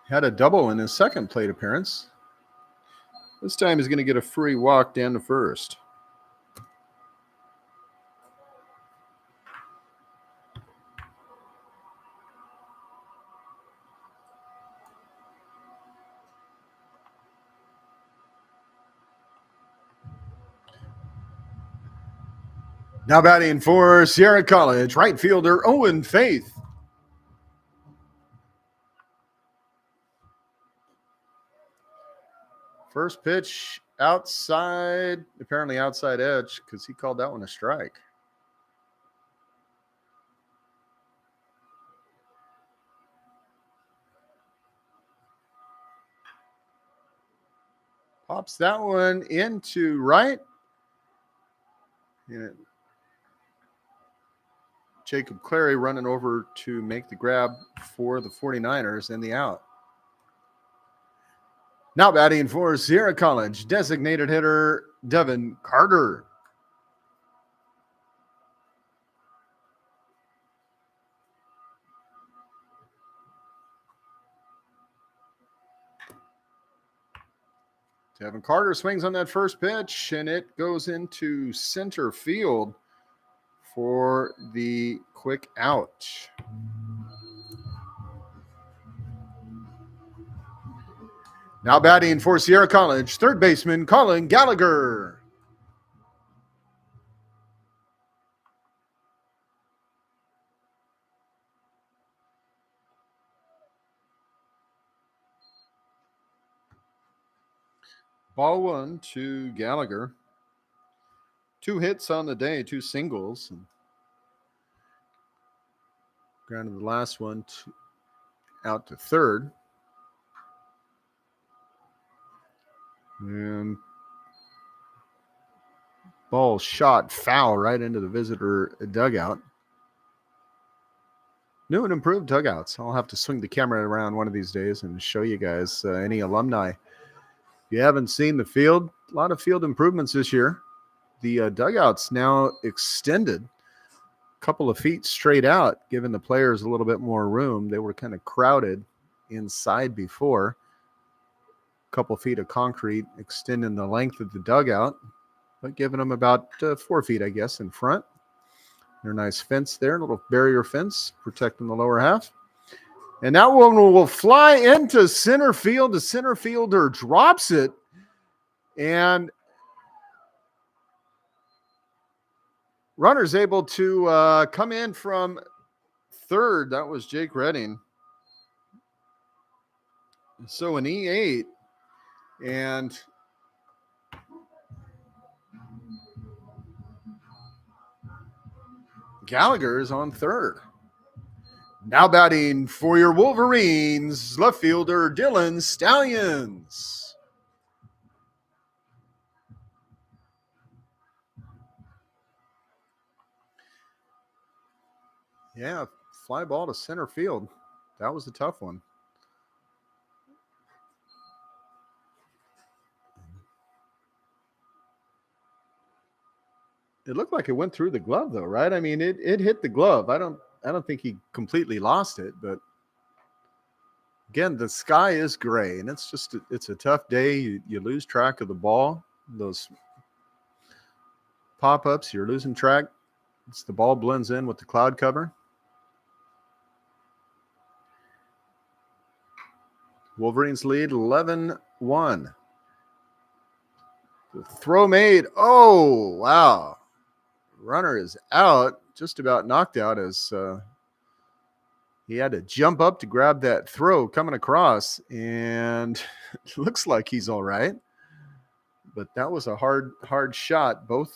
had a double in his second plate appearance. This time he's going to get a free walk down to first. Now batting for Sierra College, right fielder Owen Faith. First pitch outside, apparently outside edge, because he called that one a strike. Pops that one into right. And Jacob Clary running over to make the grab for the 49ers and the out. Now batting for Sierra College, designated hitter Devin Carter. Devin Carter swings on that first pitch, and it goes into center field for the quick out. Now batting for Sierra College, third baseman Colin Gallagher. Ball 1 to Gallagher. 2 hits on the day, 2 singles. Grounded the last one out to third. And ball shot foul right into the visitor dugout. New and improved dugouts. I'll have to swing the camera around one of these days and show you guys any alumni. If you haven't seen the field, a lot of field improvements this year. The dugout's now extended a couple of feet straight out, giving the players a little bit more room. They were kind of crowded inside before. Couple feet of concrete extending the length of the dugout, but giving them about 4 feet, I guess, in front. There's a nice fence there, a little barrier fence protecting the lower half. And that one will fly into center field. The center fielder drops it, and runner's able to come in from third. That was Jake Redding. So an E8. And Gallagher is on third. Now batting for your Wolverines, left fielder Dylan Stallions. Yeah, fly ball to center field. That was a tough one. It looked like it went through the glove, though, right? I mean, it hit the glove. I don't think he completely lost it, but again, the sky is gray, and it's a tough day. You lose track of the ball. Those pop-ups, you're losing track. The ball blends in with the cloud cover. Wolverines lead 11-1. The throw made. Oh, wow. Runner is out, just about knocked out as he had to jump up to grab that throw coming across, and it looks like he's all right. But that was a hard shot. Both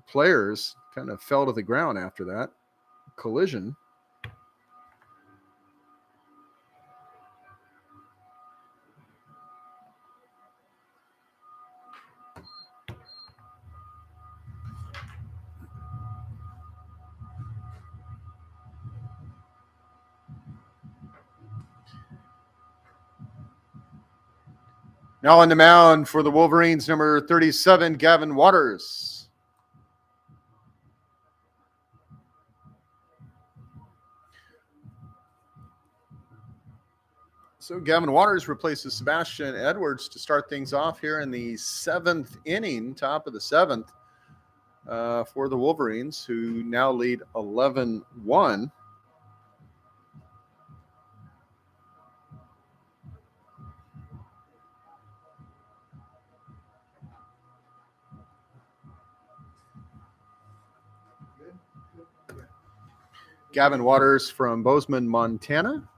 players kind of fell to the ground after that collision. Now on the mound for the Wolverines, number 37, Gavin Waters. So Gavin Waters replaces Sebastian Edwards to start things off here in the 7th inning, top of the 7th, for the Wolverines, who now lead 11-1. Gavin Waters from Bozeman, Montana,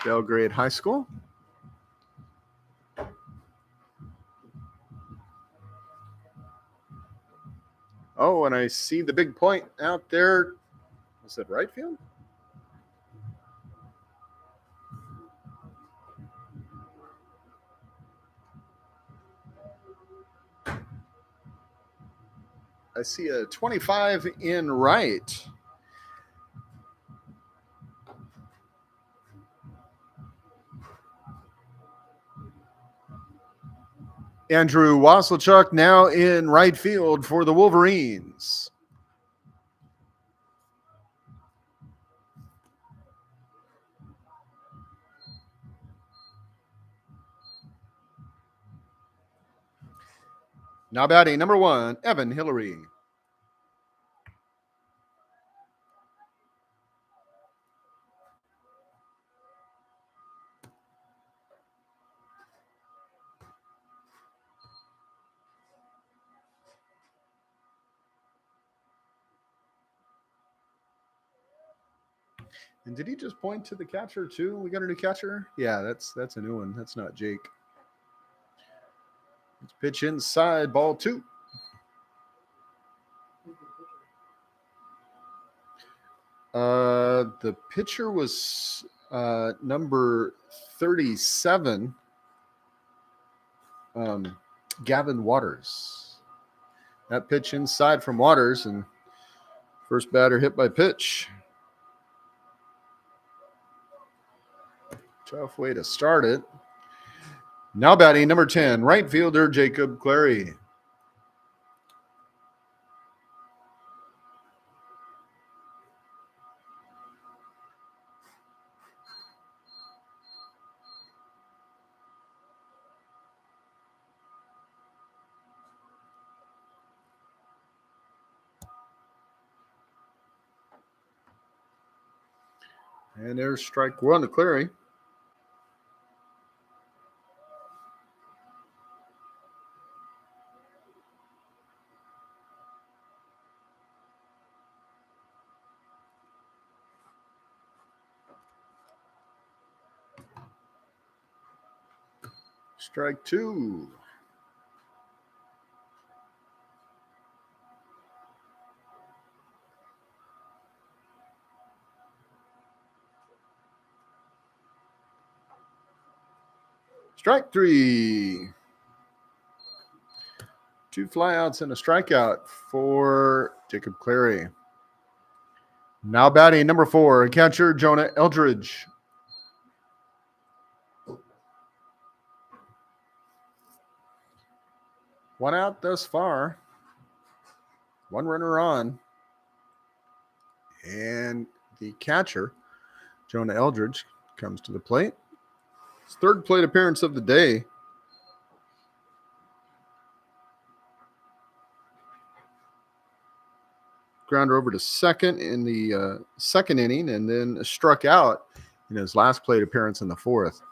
Belgrade High School. Oh, and I see the big point out there. Was it right field? I see a 25 in right. Andrew Wasselchuk now in right field for the Wolverines. Now batting number 1, Evan Hillary. And did he just point to the catcher too? We got a new catcher? Yeah, that's a new one. That's not Jake. Let's pitch inside, ball 2. The pitcher was number 37, Gavin Waters. That pitch inside from Waters, and first batter hit by pitch. Tough way to start it. Now batting number 10, right fielder Jacob Clary. And there's strike 1 to Clary. Strike 2. Strike 3. 2 flyouts and a strikeout for Jacob Clary. Now batting number 4, catcher Jonah Eldridge. One out thus far. 1 runner on. And the catcher, Jonah Eldridge, comes to the plate. His 3rd plate appearance of the day. Grounder over to second in the 2nd inning, and then struck out in his last plate appearance in the 4th.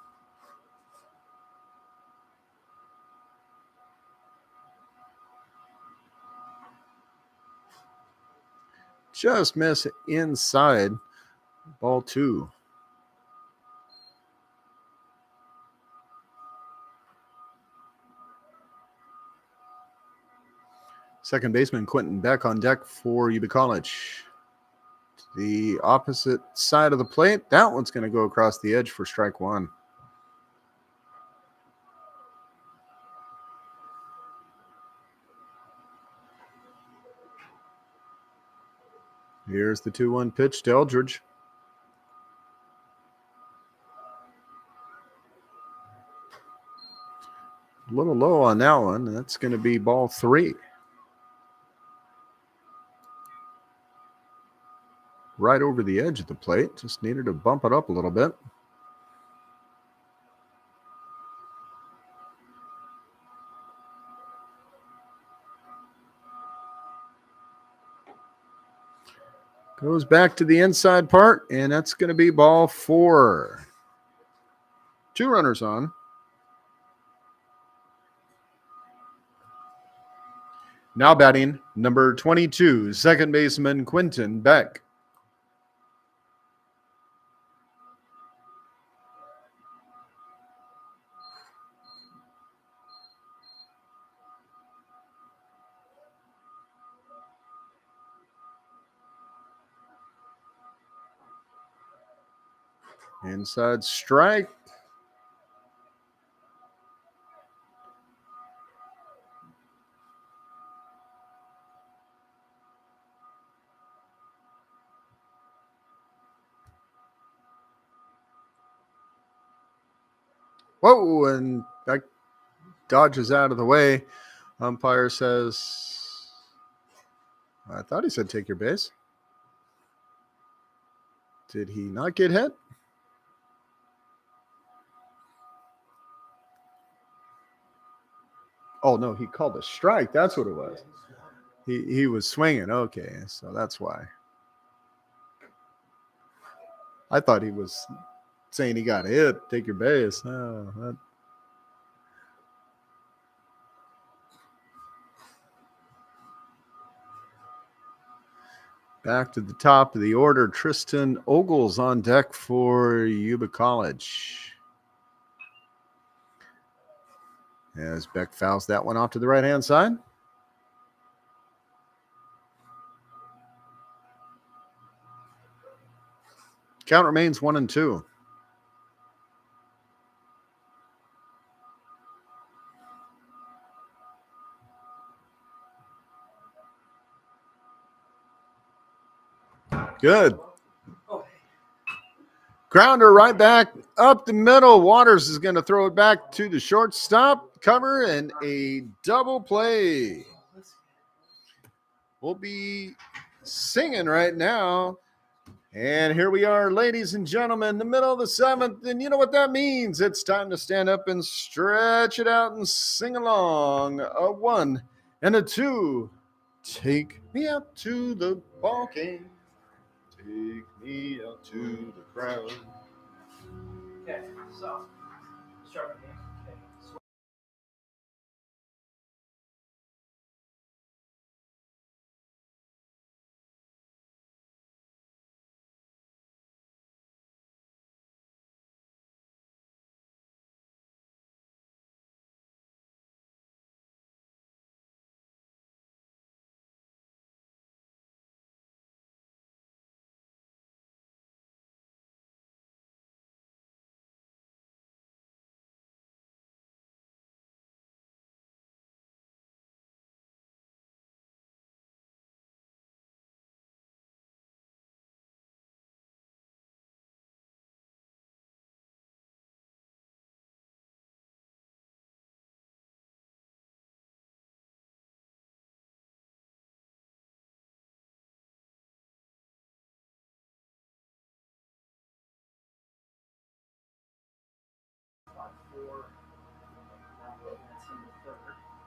just miss inside. Ball 2. Second baseman Quentin Beck on deck for Yuba College. The opposite side of the plate. That one's going to go across the edge for strike 1. Here's the 2-1 pitch to Eldridge. A little low on that one. That's going to be ball 3. Right over the edge of the plate. Just needed to bump it up a little bit. Goes back to the inside part, and that's going to be ball 4. 2 runners on. Now batting, number 22, second baseman Quentin Beck. Inside strike. Whoa, and that dodges out of the way. Umpire says, I thought he said take your base. Did he not get hit? Oh, no, he called a strike. That's what it was. He was swinging. Okay, so that's why. I thought he was saying he got hit. Take your base. Oh, Back to the top of the order, Tristan Ogles on deck for Yuba College. As Beck fouls that one off to the right-hand side. Count remains 1-2. Good. Grounder right back up the middle. Waters is going to throw it back to the shortstop. Cover and a double play. We'll be singing right now. And here we are, ladies and gentlemen, the middle of the 7th. And you know what that means. It's time to stand up and stretch it out and sing along. A 1 and a 2. Take me out to the ball game. Take me out to the crowd. Okay, so start again. Okay.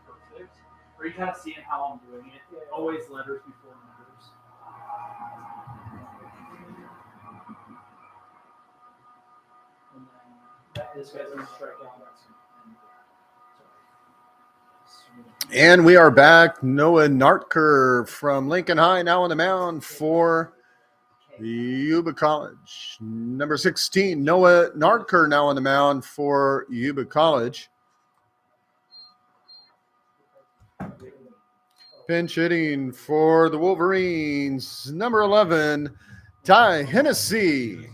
Perfect. Are you kind of seeing how I'm doing it? Always letters before numbers. And then this guy's going to strike out. And we are back. Noah Nartker from Lincoln High now on the mound for Yuba College. Number 16, Noah Nartker now on the mound for Yuba College. Pinch hitting for the Wolverines, number 11, Ty Hennessy.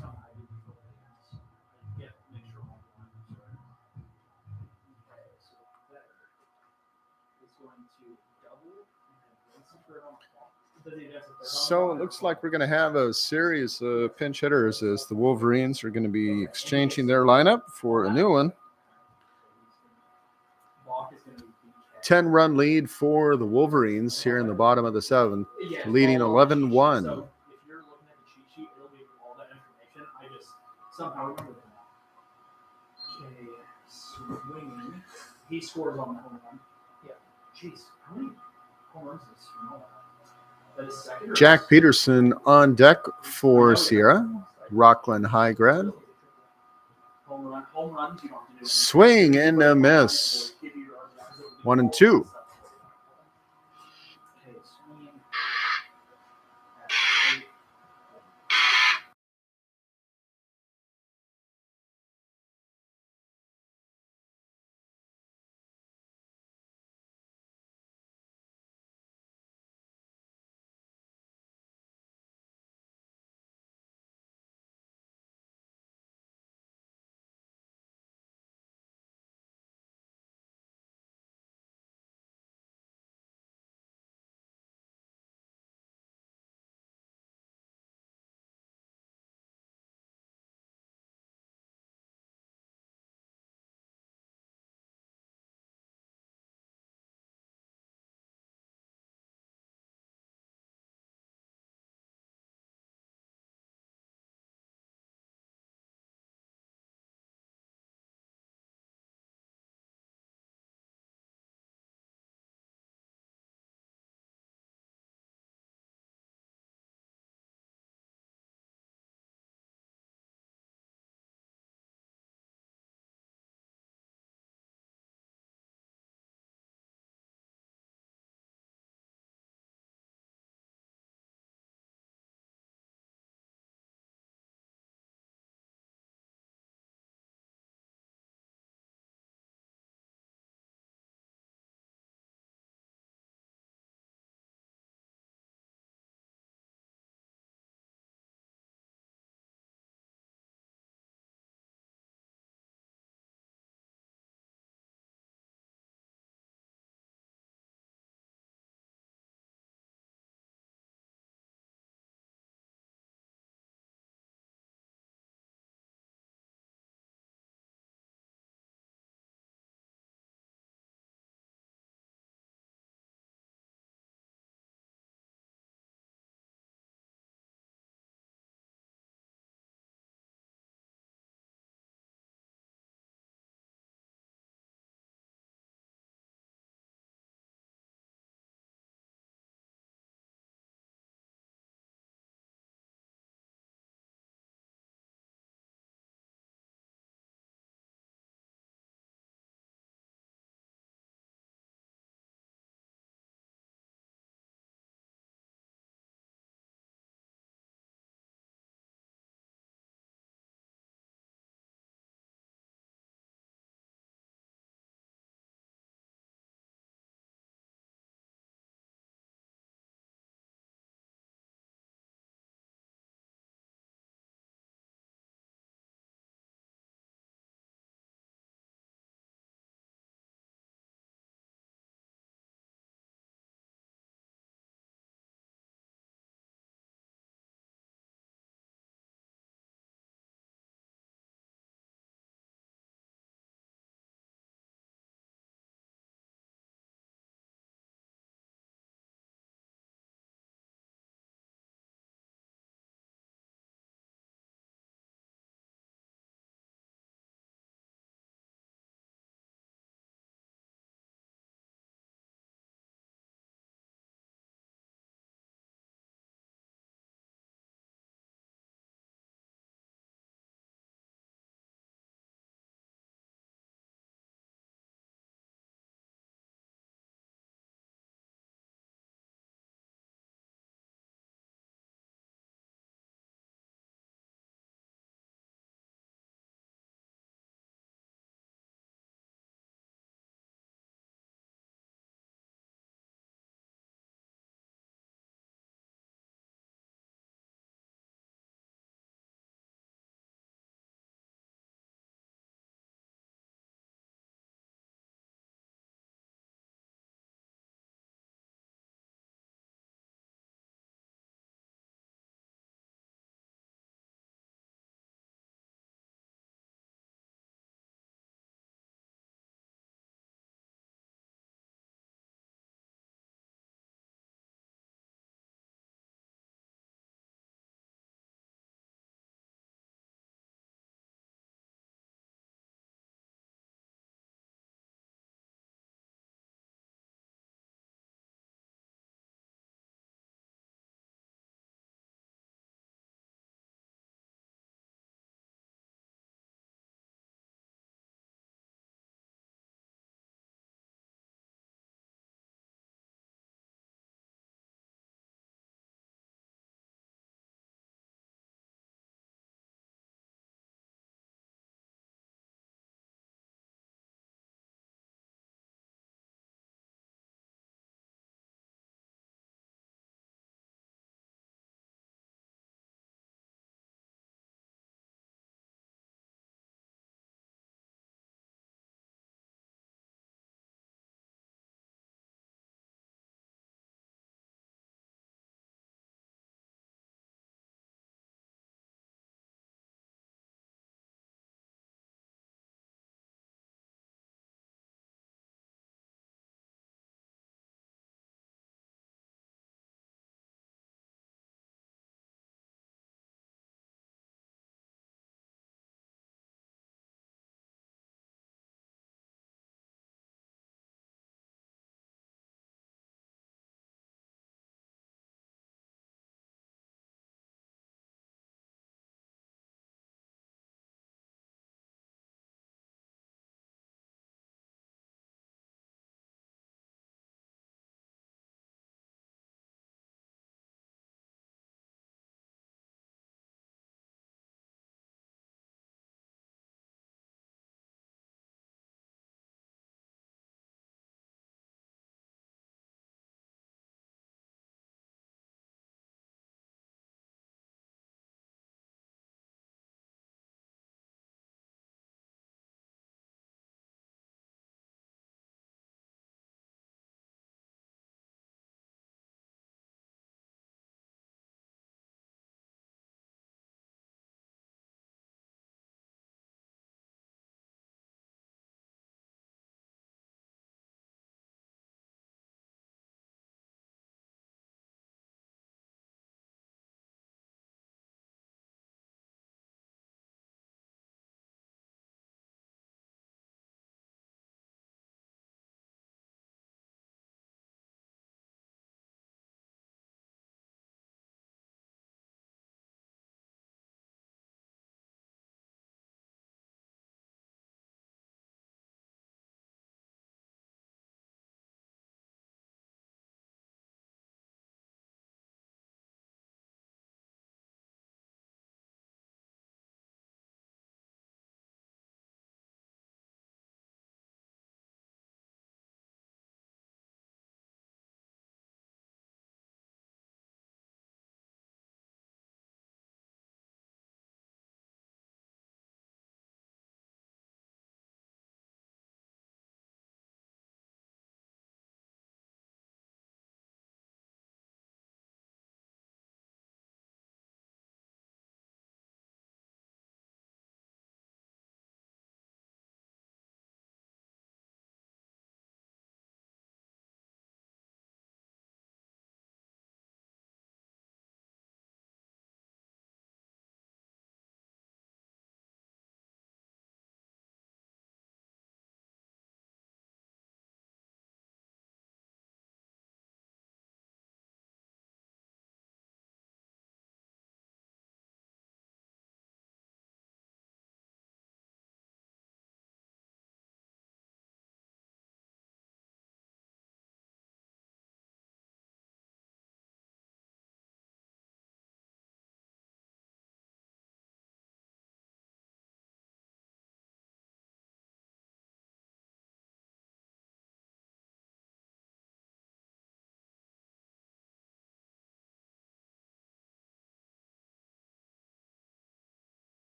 So it looks like we're going to have a series of pinch hitters as the Wolverines are going to be exchanging their lineup for a new one. 10-run lead for the Wolverines here in the bottom of the seventh, leading 11-1. So if you're looking at the cheat sheet, it'll be all that information. I just somehow remember that. Okay, swinging. He scores on the home run. Yeah. Jeez, how many home runs is this? Jack Peterson on deck for Sierra, Rockland High grad. Home runs, you don't have to do Swing and a miss. 1-2.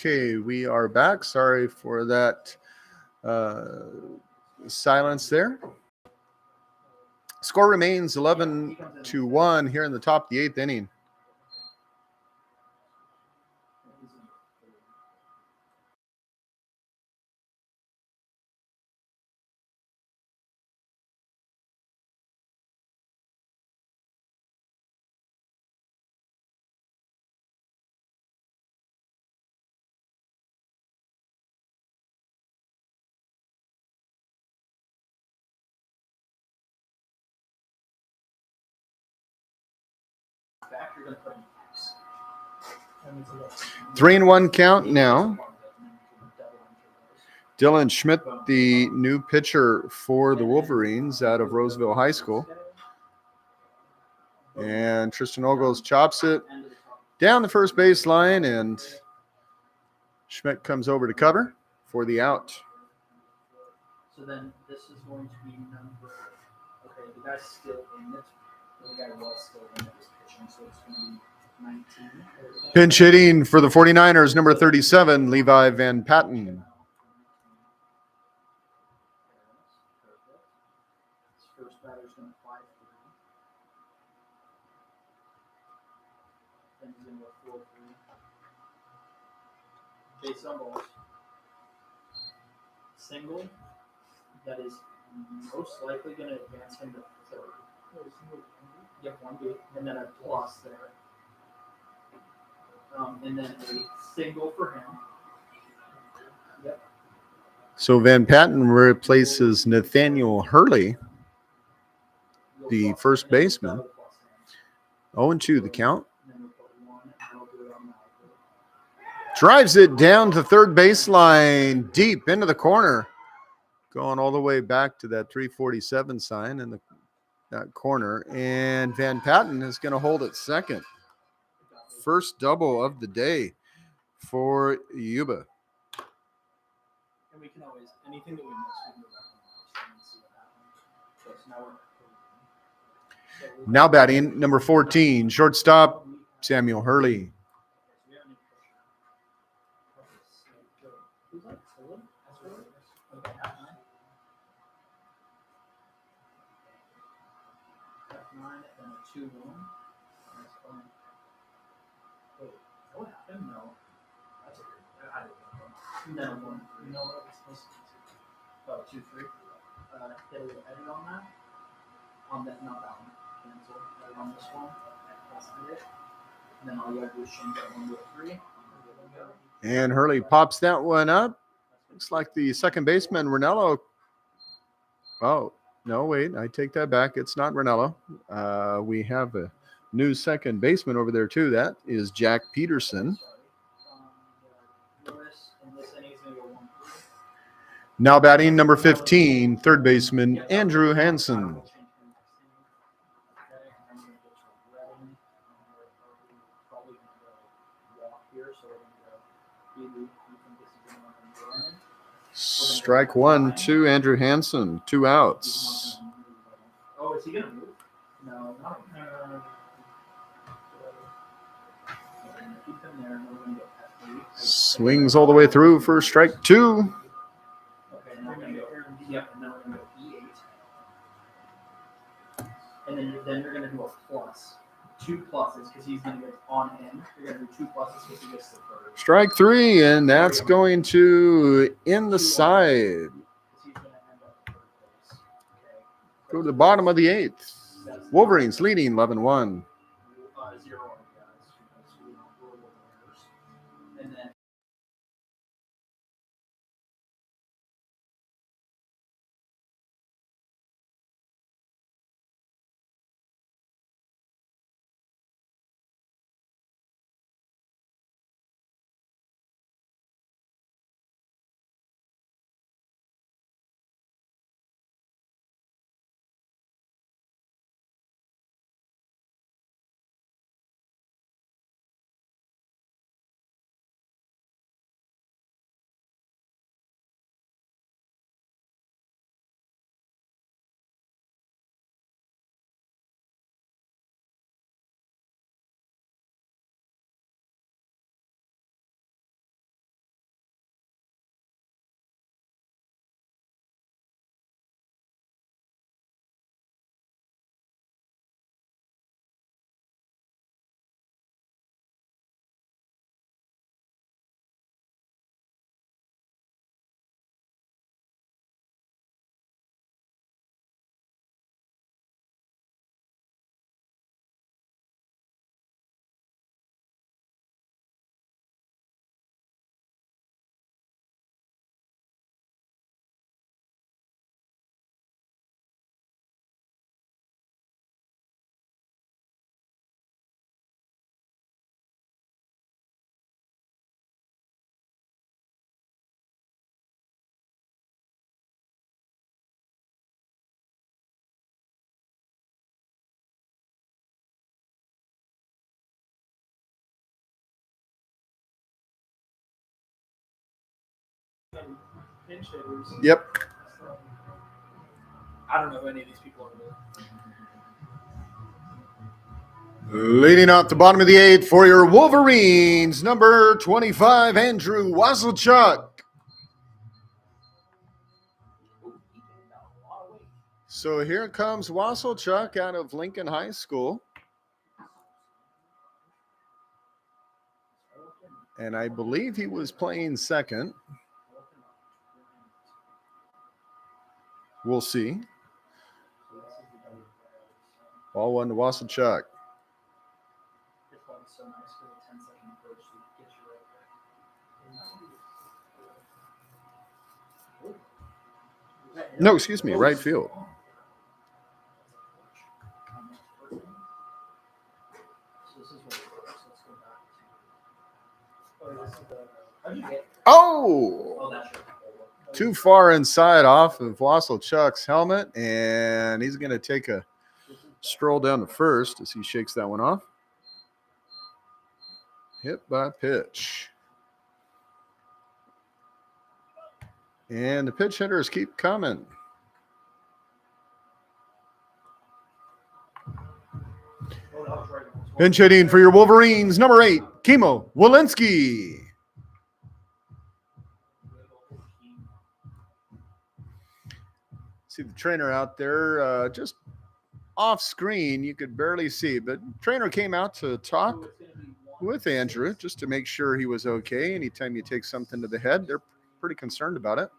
Okay, we are back. Sorry for that silence there. Score remains 11-1 here in the top of the 8th inning. Back, you're going to put in X. 3-1 count now. Dylan Schmidt, the new pitcher for the Wolverines out of Roseville High School. And Tristan Ogles chops it down the first baseline, and Schmidt comes over to cover for the out. So then this is going to be number. Okay, the guy's still in it. The guy was still in it, was pitching, so it's going to be 19. Pinch hitting for the 49ers, number 37, Levi Van Patten. First batter's going to fly through. Then he's going to go 4-3. Base on balls. Single. That is most likely going to advance him to third. Yep, 1B. And then a plus there. And then a single for him. Yep. So Van Patten replaces Nathaniel Hurley, the first baseman. 0-2 the count. Drives it down to third baseline, deep into the corner. Going all the way back to that 347 sign in that corner. And Van Patten is going to hold it second. First double of the day for Yuba. And we can always, anything that we miss, we can go back and see what happened. So now batting, number 14, shortstop, Samuel Hurley. Who's that? Okay, F9 and a 2-1. Wait, what happened? No. That's a good. I don't know. No, 1. You know what it's supposed to be? Oh, 2-3. Hit a little edit on that. On that, not that one. Cancel. Edit on this one. Press edit. And then all you have to do is change that 1 to a 3. And Hurley pops that one up. Looks like the second baseman, Ranello. Oh, no, wait. I take that back. It's not Ranello. We have a new second baseman over there, too. That is Jack Peterson. Now batting, number 15, third baseman, Andrew Hansen. Strike 1 to Andrew Hansen, 2 outs. Oh, is he going to move? No, not keep him there. We're going to go Swings all the way through for strike 2. Okay, now we're going to go. Yep, and now we're going to go E8. And then you're going to do a plus. 2 pluses because he's going to get on him. You're going to do 2 pluses because he gets the third. Strike 3, and that's going to in the side. Go to the bottom of the 8th. Wolverines leading 11-1. Pinch hitters. Yep. I don't know who any of these people are. Leading out the bottom of the 8th for your Wolverines, number 25, Andrew Wasilchuk. So here comes Wasilchuk out of Lincoln High School. And I believe he was playing second. We'll see. Ball one to Wasilchuk. No, excuse me, right field. Oh! Too far inside off of Wasilchuk's helmet, and he's going to take a stroll down to first as he shakes that one off. Hit by pitch. And the pitch hitters keep coming. Pinch hitting for your Wolverines, number 8, Kimo Walensky. See the trainer out there just off screen. You could barely see, but trainer came out to talk with Andrew just to make sure he was okay. Anytime you take something to the head, they're pretty concerned about it.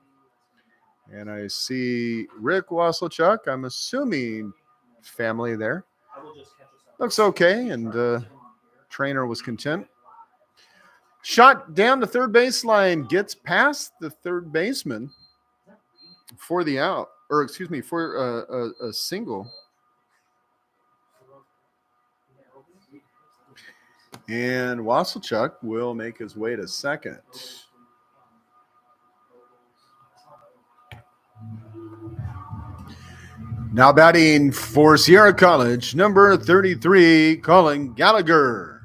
And I see Rick Wasilchuk, I'm assuming family there. Looks okay, and trainer was content. Shot down the third baseline, gets past the third baseman for the out, or excuse me, for a single. And Wasilchuk will make his way to second. Now batting for Sierra College, number 33, Colin Gallagher.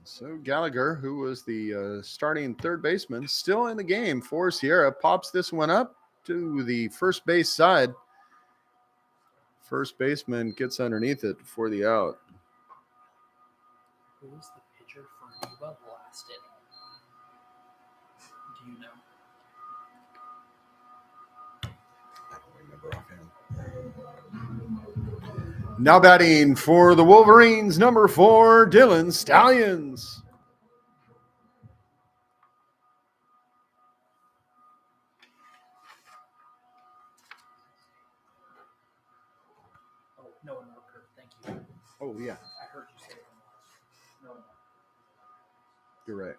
So Gallagher, who was the starting third baseman, still in the game for Sierra, pops this one up to the first base side. First baseman gets underneath it for the out. Who was the pitcher for Yuba last inning? Do you know? I don't remember offhand. Now batting for the Wolverines, number 4, Dylan Stallions. Oh, no one occurred. Thank you. Oh, yeah. I heard you say it. No. You're right.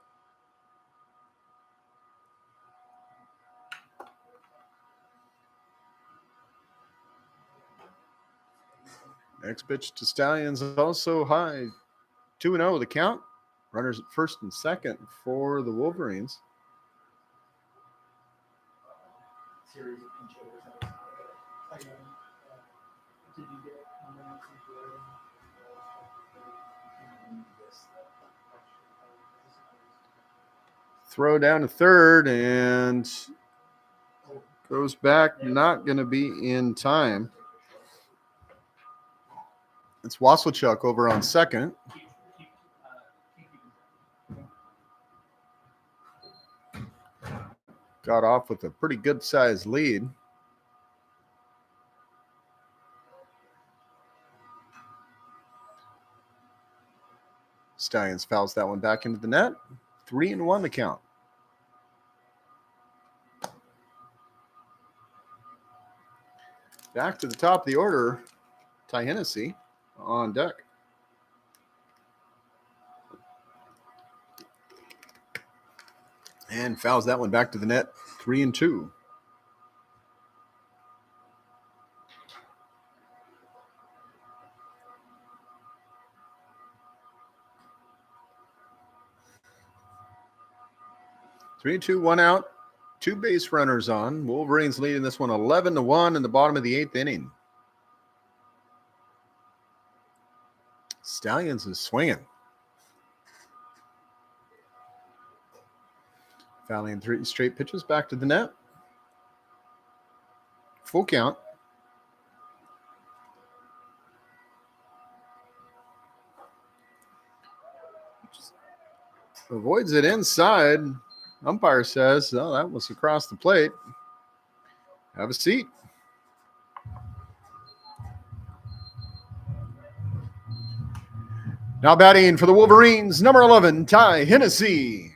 Next pitch to Stallions is also high. 2-0 the count. Runners at first and second for the Wolverines. Series of pinch hitters. Did you get Throw down to third and goes back. Not going to be in time. It's Wasilchuk over on second. Got off with a pretty good sized lead. Stallions fouls that one back into the net. 3-1 the count. Back to the top of the order, Ty Hennessy on deck. And fouls that one back to the net. 3-2. Three, two, one out. 2 base runners on. Wolverines leading this one 11-1 in the bottom of the 8th inning. Stallions is swinging. Fouling 3 straight pitches back to the net. Full count. Avoids it inside. Umpire says, oh, that was across the plate. Have a seat. Now batting for the Wolverines, number 11, Ty Hennessy.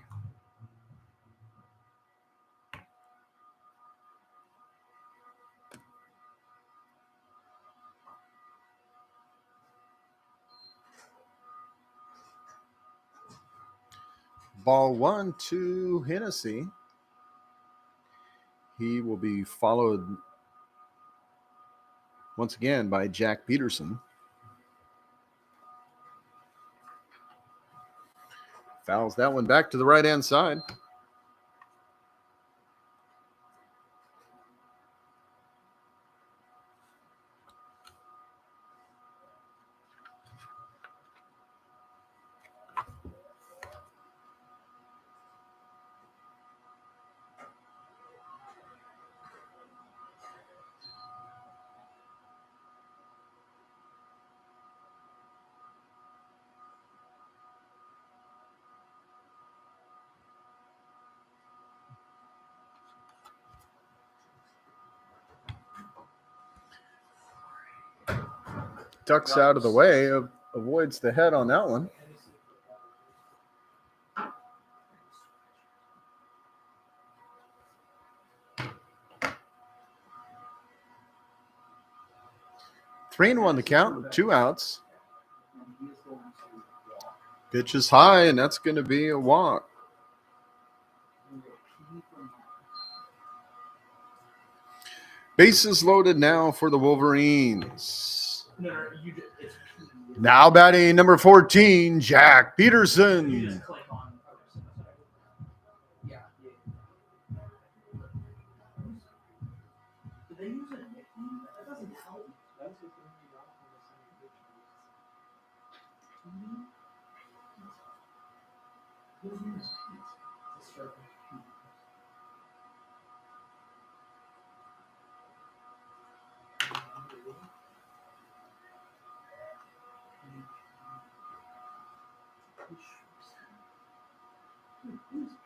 Ball 1 to Hennessy. He will be followed once again by Jack Peterson. Fouls that one back to the right-hand side. Ducks out of the way, avoids the head on that one. Three and one to count, 2 outs. Pitch is high, and that's going to be a walk. Bases loaded now for the Wolverines. Now batting number 14, Jack Peterson.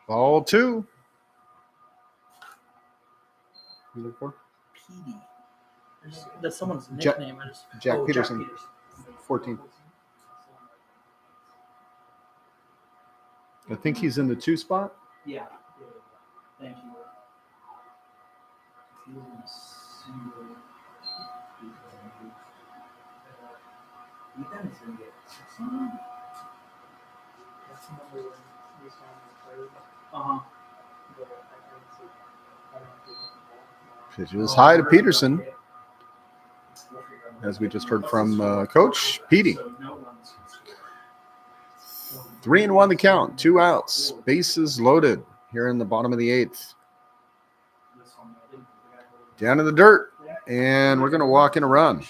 Ball 2. You look for? PD. That's someone's nickname. Jack Peterson. 14. I think he's in the 2 spot. Yeah. Thank you. Pitch was high to Peterson, as we just heard from Coach Petey. 3 and 1 to count, 2 outs, bases loaded here in the bottom of the 8th. Down in the dirt, and we're going to walk in a run.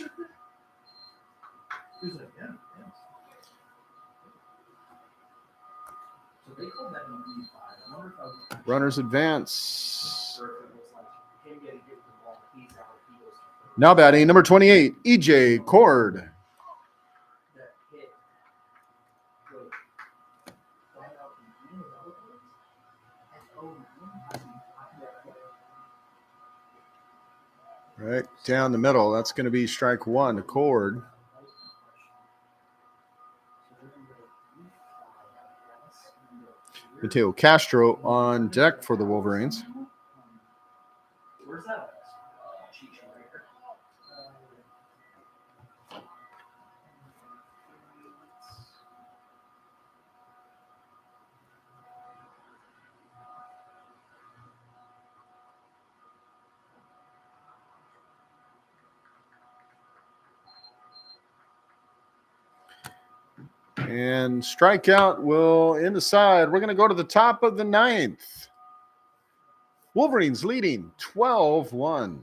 Runners advance. Now batting number 28, EJ Cord. Right down the middle. That's going to be strike 1 to Cord. Mateo Castro on deck for the Wolverines. Where's that? And strikeout will in the side. We're going to go to the top of the 9th. Wolverines leading 12-1.